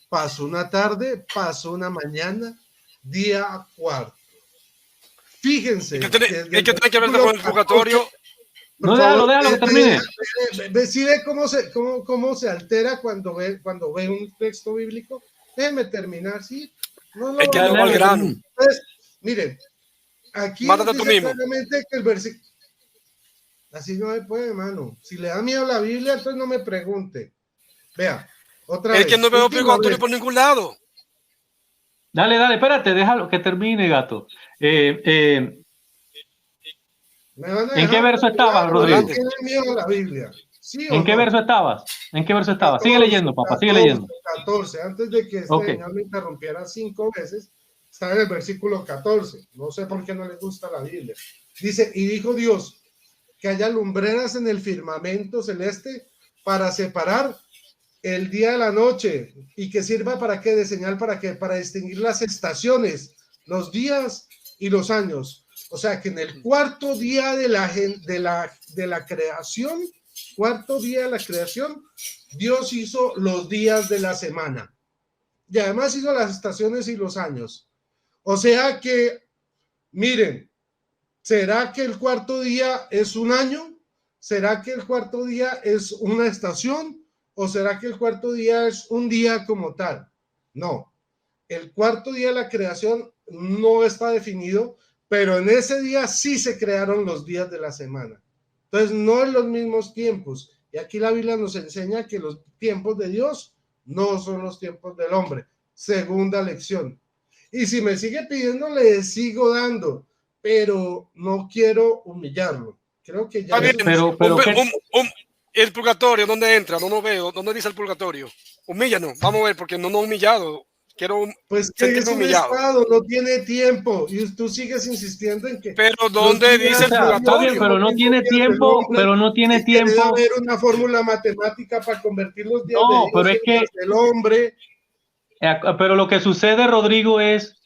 Pasó una tarde, pasó una mañana, día cuarto. Fíjense. ¿Qué tiene que ver con el purgatorio? No, déjalo que termine. ¿Sí ve cómo se altera cuando ve un texto bíblico? Déjenme terminar, ¿sí? No, Es que no va al grano. Entonces, miren, aquí Mátate tú dice mismo. claramente que el versículo... Así no se puede, hermano. Si le da miedo la Biblia, entonces no me pregunte. Vea, otra vez. Es que no veo purgatorio por ningún lado. Dale, espérate, déjalo que termine, gato. ¿En qué verso estabas, Rodrigo? ¿Tiene miedo a la Biblia? ¿Sí o ¿En qué no? verso estabas? ¿En qué verso estabas? Sigue leyendo, papá, sigue leyendo. 14, antes de que este señor me interrumpiera 5 veces, está en el versículo 14. No sé por qué no le gusta la Biblia. Dice, y dijo Dios, que haya lumbreras en el firmamento celeste para separar el día de la noche, y que sirva para qué, de señal para qué, para distinguir las estaciones, los días y los años. O sea que en el cuarto día de la creación, Dios hizo los días de la semana y además hizo las estaciones y los años. O sea que, miren, ¿será que el cuarto día es un año? ¿Será que el cuarto día es una estación? ¿O será que el cuarto día es un día como tal? No, el cuarto día de la creación no está definido, pero en ese día sí se crearon los días de la semana. Entonces no en los mismos tiempos. Y aquí la Biblia nos enseña que los tiempos de Dios no son los tiempos del hombre. Segunda lección. Y si me sigue pidiendo, le sigo dando, pero no quiero humillarlo. Creo que ya... El purgatorio, ¿dónde entra? No lo veo. ¿Dónde dice el purgatorio? Humíllanos. Vamos a ver, porque no nos ha humillado. Quiero pues que es un humillado. Estado, no tiene tiempo. Y tú sigues insistiendo en que... Pero ¿dónde dice el purgatorio? Bien, pero no tiene tiempo, pero no tiene tiempo. Debe haber una fórmula matemática para convertir los días de Dios pero es que el hombre. Pero lo que sucede, Rodrigo, es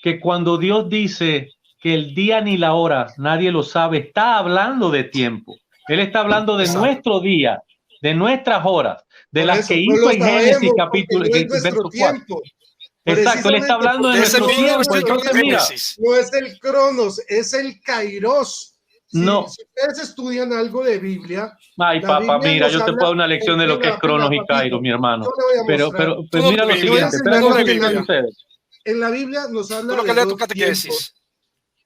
que cuando Dios dice que el día ni la hora nadie lo sabe, está hablando de tiempo. Él está hablando de nuestro día, de nuestras horas, de por las que hizo en Génesis capítulo verso 4. Exacto, él está hablando de nuestro tiempo. Entonces, mira, no es el Cronos, es el Kairos. No. Si ustedes estudian algo de Biblia. Ay, papá, mira, yo te puedo dar una lección de lo que es Cronos y Kairos, mi hermano. Pero pues mira lo siguiente. En la Biblia nos habla de dos tiempos.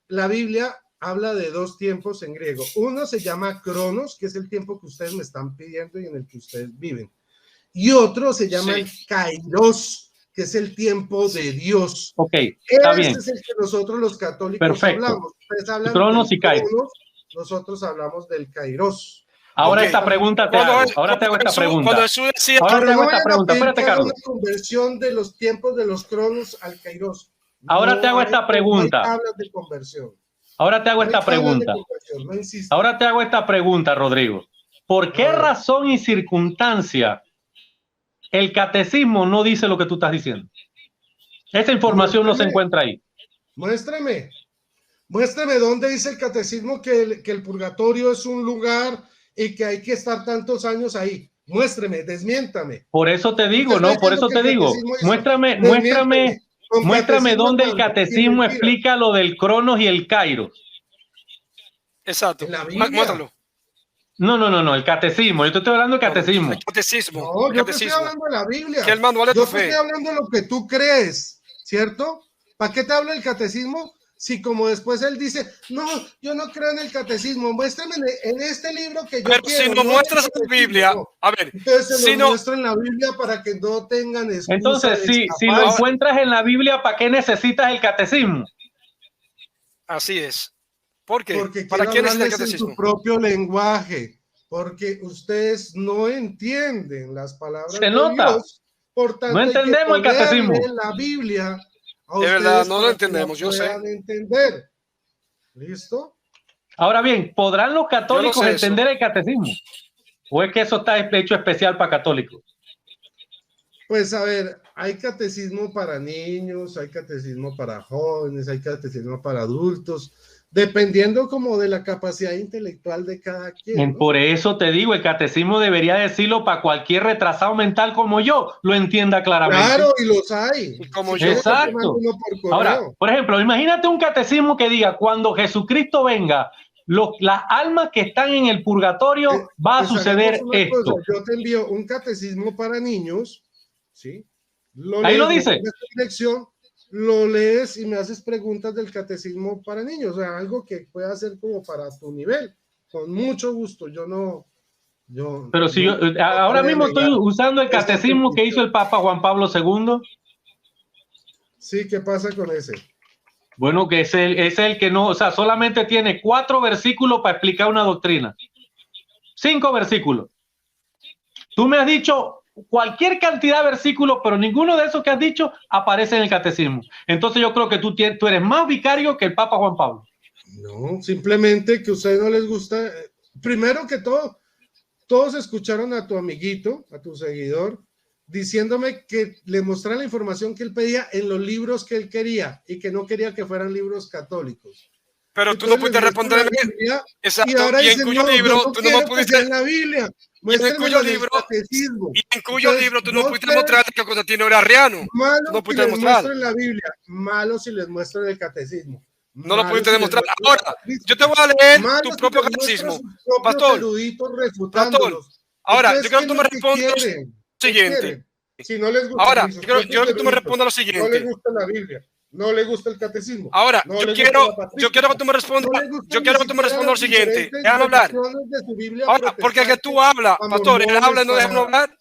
La Biblia habla de 2 tiempos en griego. Uno se llama Cronos, que es el tiempo que ustedes me están pidiendo y en el que ustedes viven. Y otro se llama Kairos, que es el tiempo de Dios. Ok, está bien. Ese es el que nosotros los católicos hablamos. Ustedes hablan Cronos y Kairos. Nosotros hablamos del Kairos. Ahora esta pregunta te hago. Ahora te hago esta pregunta. Ahora te hago esta pregunta. Espérate, Carlos. Una conversión de los tiempos de los Cronos al Kairos. Ahora te hago esta pregunta. No hablas de conversión. Ahora te hago esta pregunta. Ahora te hago esta pregunta, Rodrigo. ¿Por qué razón y circunstancia el catecismo no dice lo que tú estás diciendo? Esa información no se encuentra ahí. Muéstrame dónde dice el catecismo que el purgatorio es un lugar y que hay que estar tantos años ahí. Muéstrame, desmiéntame. Por eso te digo, ¿no? Por eso te digo. Muéstrame dónde el catecismo explica lo del Cronos y el Kairos. Exacto. Muéstralo. No, el catecismo. Yo te estoy hablando del catecismo. El catecismo. No, yo te estoy hablando de la Biblia. Que el manual de tu fe. Yo te estoy hablando de lo que tú crees, ¿cierto? ¿Para qué te habla el catecismo? Si como después él dice, no, yo no creo en el catecismo, muéstrame en este libro que yo pero quiero. si no muestras en la Biblia, no. a ver, Entonces se si lo no, muestro en la Biblia para que no tengan excusa. Entonces, de si lo escaparse. encuentras en la Biblia, ¿para qué necesitas el catecismo? así es. ¿Por qué? Porque ¿Para quiero quién necesita el hablarles en catecismo? su propio lenguaje, porque ustedes no entienden las palabras Se de nota. Dios, por tanto No hay que entendemos el ponerle catecismo. la Biblia a Es ustedes verdad, no lo para entendemos, que lo yo sé. puedan entender. ¿Listo? Ahora bien, ¿podrán los católicos sé entender eso. el catecismo? ¿O es que eso está hecho especial para católicos? Pues a ver, hay catecismo para niños, hay catecismo para jóvenes, hay catecismo para adultos, dependiendo como de la capacidad intelectual de cada quien, ¿no? Por eso te digo, el catecismo debería decirlo para cualquier retrasado mental como yo, lo entienda claramente. Claro, y los hay. Y como Si yo. quieres, te mando Exacto. uno por correo. Ahora, por ejemplo, imagínate un catecismo que diga, cuando Jesucristo venga, las almas que están en el purgatorio, va a Pues suceder hagamos una esto. cosa, yo te envío un catecismo para niños, ¿sí? Ahí lo lees, me dice. mandas tu dirección, lo lees y me haces preguntas del catecismo para niños, o sea, algo que pueda ser como para tu nivel, con mucho gusto. Pero si yo ahora mismo estoy usando el catecismo que hizo el Papa Juan Pablo II. Sí, ¿qué pasa con ese? Bueno, que es el que no, o sea, solamente tiene 4 versículos para explicar una doctrina. 5 versículos. Tú me has dicho cualquier cantidad de versículos, pero ninguno de esos que has dicho aparece en el catecismo. Entonces yo creo que tú eres más vicario que el Papa Juan Pablo. No, simplemente que a ustedes no les gusta. Primero que todo, todos escucharon a tu amiguito, a tu seguidor, diciéndome que le mostrara la información que él pedía en los libros que él quería y que no quería que fueran libros católicos. Pero tú no pudiste responderme. Y ahora y en dicen, cuyo no, libro yo tú no me pudiste. en la Biblia. Y en cuyo libro, tú no pudiste mostrar que Constantino era arriano. Malo tú no si pudiste les demostrar. muestro en la Biblia, malo si les muestro en el catecismo. No lo pudiste demostrar. Ahora, yo te voy a leer tu propio catecismo. Pastor, ahora, yo quiero que tú me respondas lo siguiente. Si no les gusta, ahora, yo quiero que tú me respondas lo no siguiente. les gusta la Biblia, no les gusta el catecismo. Ahora, no yo quiero que tú me respondas, lo siguiente. Déjame hablar. Ahora, porque que tú hablas, pastor, él habla y no deja hablar.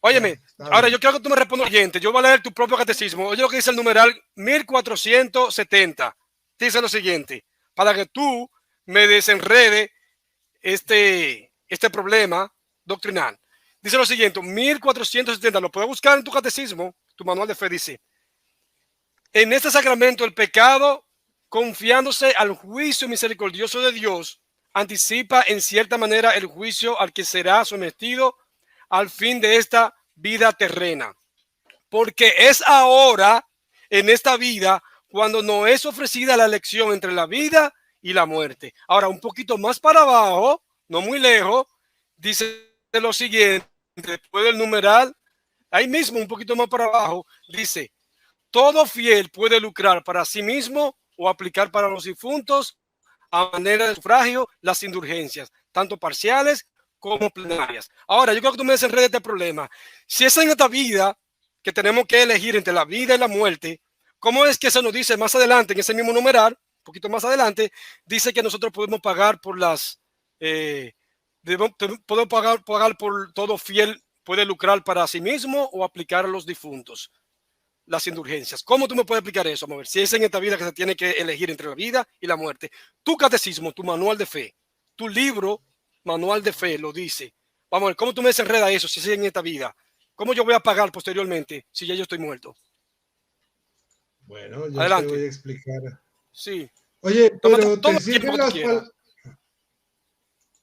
Óyeme, ahora yo quiero que tú me respondas lo siguiente. Yo voy a leer tu propio catecismo. Oye lo que dice el numeral 1470. Dice lo siguiente, para que tú me desenrede este problema doctrinal. Dice lo siguiente, 1470, lo puedes buscar en tu catecismo, tu manual de fe, dice: en este sacramento el pecado, confiándose al juicio misericordioso de Dios, anticipa en cierta manera el juicio al que será sometido al fin de esta vida terrena. Porque es ahora, en esta vida, cuando nos es ofrecida la elección entre la vida y la muerte. Ahora, un poquito más para abajo, no muy lejos, dice lo siguiente, después del numeral, ahí mismo, un poquito más para abajo, dice: todo fiel puede lucrar para sí mismo o aplicar para los difuntos a manera de sufragio las indulgencias, tanto parciales como plenarias. Ahora, yo creo que tú me desenredes este problema. Si es en esta vida que tenemos que elegir entre la vida y la muerte, ¿cómo es que se nos dice más adelante, en ese mismo numeral, un poquito más adelante, dice que nosotros podemos pagar por podemos pagar por todo fiel, puede lucrar para sí mismo o aplicar a los difuntos las indulgencias? ¿Cómo tú me puedes explicar eso? Vamos a ver, si es en esta vida que se tiene que elegir entre la vida y la muerte. Tu catecismo, tu manual de fe, tu libro, manual de fe, lo dice. Vamos a ver, ¿cómo tú me desenredas eso si es en esta vida? ¿Cómo yo voy a pagar posteriormente si ya yo estoy muerto? Bueno, yo adelante. te voy a explicar. Sí. Oye, pero todo te sirven las palabras.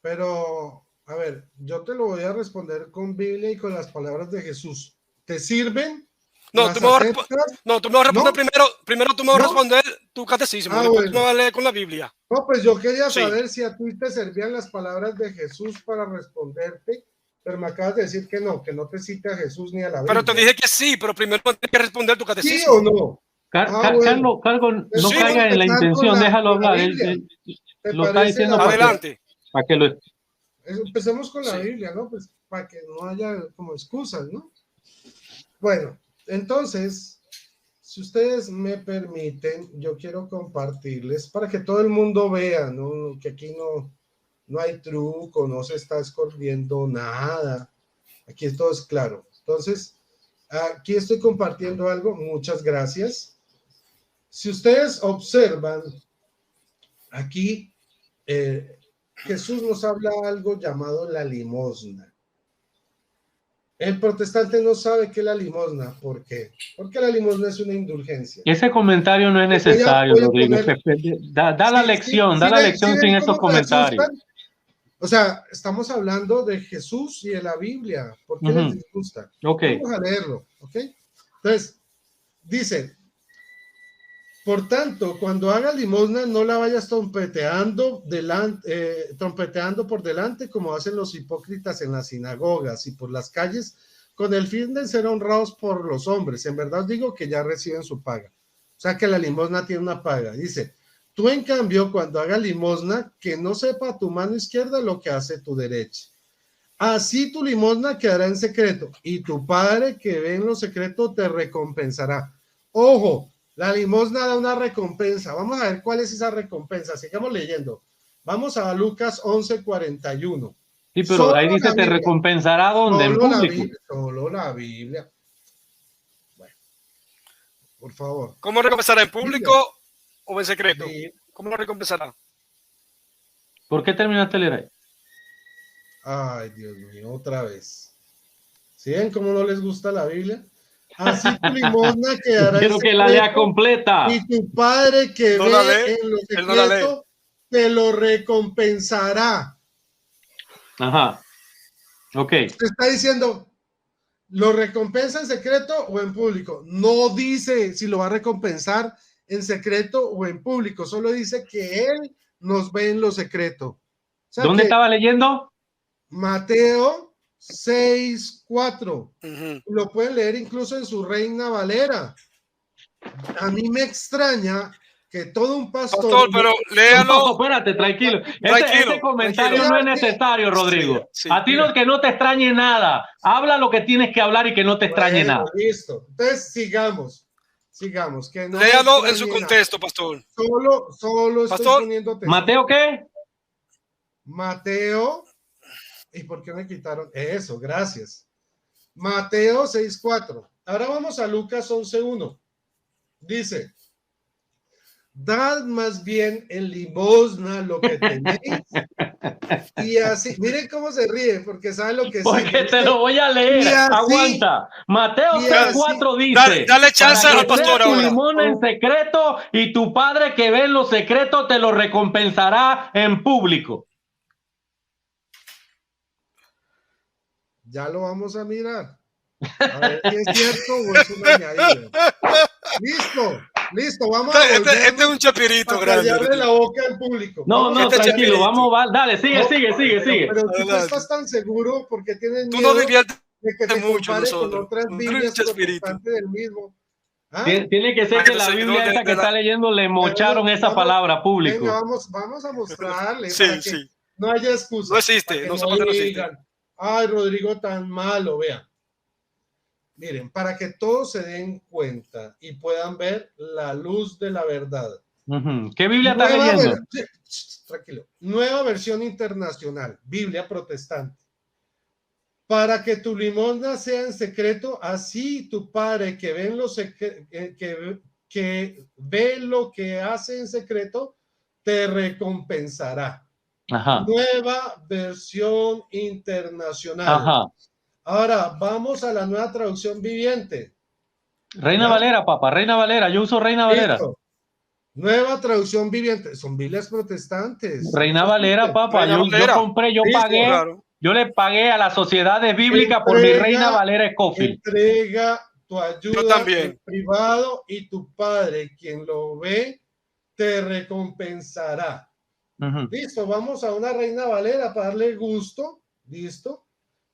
Pero, a ver, yo te lo voy a responder con Biblia y con las palabras de Jesús. ¿Te sirven? No, tú me vas a responder primero tú me vas a responder tu catecismo, después tú me vas a leer con la Biblia. No, pues yo quería saber si a ti te servían las palabras de Jesús para responderte, pero me acabas de decir que no te cita a Jesús ni a la Biblia. Pero te dije que sí, pero primero tienes que responder tu catecismo. ¿Sí o no? Carlos, no caiga en la intención, déjalo hablar. Él lo está diciendo. Adelante. Para que lo... Empecemos con la Biblia, ¿no? Pues para que no haya como excusas, ¿no? Bueno, entonces, si ustedes me permiten, yo quiero compartirles para que todo el mundo vea, ¿no? Que aquí no hay truco, no se está escondiendo nada. Aquí todo es claro. Entonces, aquí estoy compartiendo algo. Muchas gracias. Si ustedes observan, aquí Jesús nos habla algo llamado la limosna. El protestante no sabe qué es la limosna. ¿Por qué? Porque la limosna es una indulgencia. Ese comentario no es necesario, Rodrigo. Da la lección, da la lección sin esos comentarios. O sea, estamos hablando de Jesús y de la Biblia. ¿Por qué les disgusta? Okay. Vamos a leerlo, ¿ok? Entonces, dice, por tanto, cuando hagas limosna, no la vayas trompeteando por delante como hacen los hipócritas en las sinagogas y por las calles, con el fin de ser honrados por los hombres. En verdad os digo que ya reciben su paga. O sea que la limosna tiene una paga. Dice, tú en cambio, cuando hagas limosna, que no sepa tu mano izquierda lo que hace tu derecha. Así tu limosna quedará en secreto, y tu Padre que ve en lo secreto te recompensará. Ojo, la limosna da una recompensa. Vamos a ver cuál es esa recompensa. Sigamos leyendo. Vamos a Lucas 11:41. Sí, pero solo ahí dice, te recompensará ¿dónde? En público. Solo la Biblia. Bueno, por favor. ¿Cómo recompensará en público o en secreto? Sí. ¿Cómo lo recompensará? ¿Por qué terminaste de leer ahí? Ay, Dios mío, otra vez. ¿Sí ven cómo no les gusta la Biblia? Así tu limosna quedará. Quiero que la lea completa. Y tu Padre que ve en lo secreto te lo recompensará. Ajá. Ok. Te está diciendo, ¿lo recompensa en secreto o en público? No dice si lo va a recompensar en secreto o en público. Solo dice que Él nos ve en lo secreto. O sea, ¿dónde estaba leyendo? Mateo 6:4. Lo pueden leer incluso en su Reina Valera. A mí me extraña que todo un pastor, pero léalo. No, espérate, tranquilo. Ese comentario no es necesario, Rodrigo. Sí. A ti no, que no te extrañe nada. Habla lo que tienes que hablar y que no te extrañe nada. Listo. Entonces sigamos. Que no léalo en su contexto, pastor. Solo pastor, estoy poniendo atención. ¿Mateo qué? Mateo. ¿Y por qué me quitaron? Eso, gracias. Mateo 6:4. Ahora vamos a Lucas 11:1. Dice, dad más bien en limosna lo que tenéis. Y así, miren cómo se ríe, porque sabe lo que porque sigue. Te lo voy a leer. Así, aguanta. Mateo 6:4 dice, dale chance al pastor ahora. Tu limosna en secreto y tu Padre que ve en lo secreto te lo recompensará en público. Ya lo vamos a mirar. A ver si es cierto o es un añadido. Listo, vamos a volver. Este es un chapirito grande. Callarle la boca al público. No, tranquilo, chapirito. Vamos, dale, sigue. Pero tú no estás tan seguro porque tienes miedo no de que te mucho compare con otras Biblias protestantes del mismo. ¿Ah? Tiene que ser que la Biblia esa que está leyendo le mocharon esa palabra público. Venga, vamos a mostrarle para que no haya excusa. No existe, no existe. Ay, Rodrigo, tan malo, vean. Miren, para que todos se den cuenta y puedan ver la luz de la verdad. ¿Qué Biblia está leyendo? Tranquilo. Nueva versión internacional, Biblia protestante. Para que tu limosna sea en secreto, así tu Padre que ve lo que hace en secreto, te recompensará. Ajá. Nueva versión internacional. Ajá. Ahora vamos a la nueva traducción viviente. Reina Valera, papá, Reina Valera. Yo uso Reina Valera. Listo. Nueva traducción viviente. Son Biblias protestantes. Reina Valera, papá. Yo compré, yo pagué. Claro. Yo le pagué a la Sociedad Bíblica por mi Reina Valera Scofield. Entrega tu ayuda en privado y tu Padre, quien lo ve, te recompensará. Listo, vamos a una Reina Valera para darle gusto. Listo.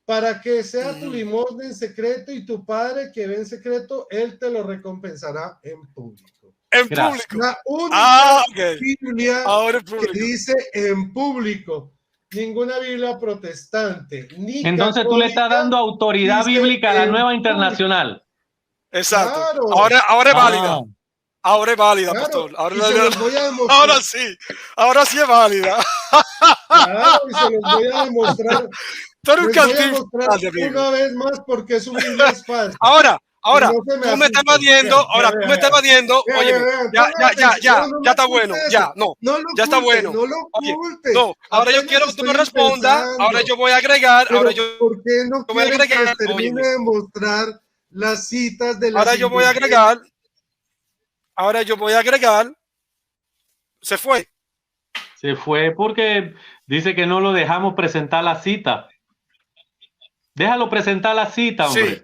Para que sea tu limosna en secreto y tu Padre que ve en secreto, Él te lo recompensará en público. En público. La única Biblia que dice en público. Ninguna Biblia protestante. Ni entonces tú le estás dando autoridad bíblica a la nueva internacional. Exacto. Claro. Ahora es válida. Ahora es válida, Claro, pastor. Ahora, y se los voy a demostrar. ahora sí es válida. Claro, y se los voy a demostrar. Tú eres un Les voy a cantinflas mostrar de Biblia. una vez más porque su Biblia es falsa. Ahora, No se me tú me estás asusten. evadiendo, Vean, ahora vean, tú me estás vean. evadiendo, Vean, oye, vean, ya pongan atención, no me está oculte bueno, eso. ya, no, No lo ya está oculte, bueno. no lo Oye, oculte. no, ahora yo Apenas quiero que tú me estoy respondas, empezando. ahora yo voy a agregar, Pero ahora yo ¿por qué no voy a quieren que les agregar, termine óyeme. de mostrar las citas de las ahora yo voy a agregar, se fue. Se fue porque dice que no lo dejamos presentar la cita. Déjalo presentar la cita, hombre. Sí.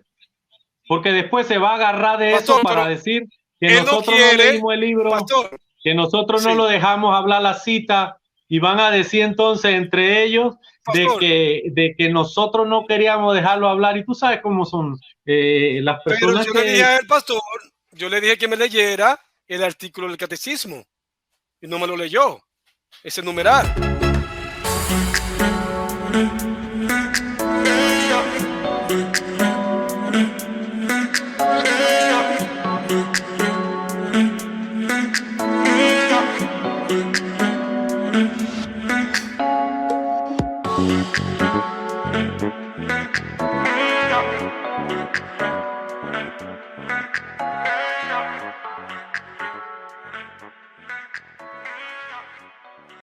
Porque después se va a agarrar de Pastor, eso para pero decir que él no nosotros no quiere, leímos el libro, pastor, que nosotros no sí. lo dejamos hablar la cita, y van a decir entonces entre ellos Pastor, de que nosotros no queríamos dejarlo hablar. Y tú sabes cómo son las pero personas yo le dije que... al pastor, yo le dije que me leyera el artículo del catecismo y no me lo leyó, ese numeral.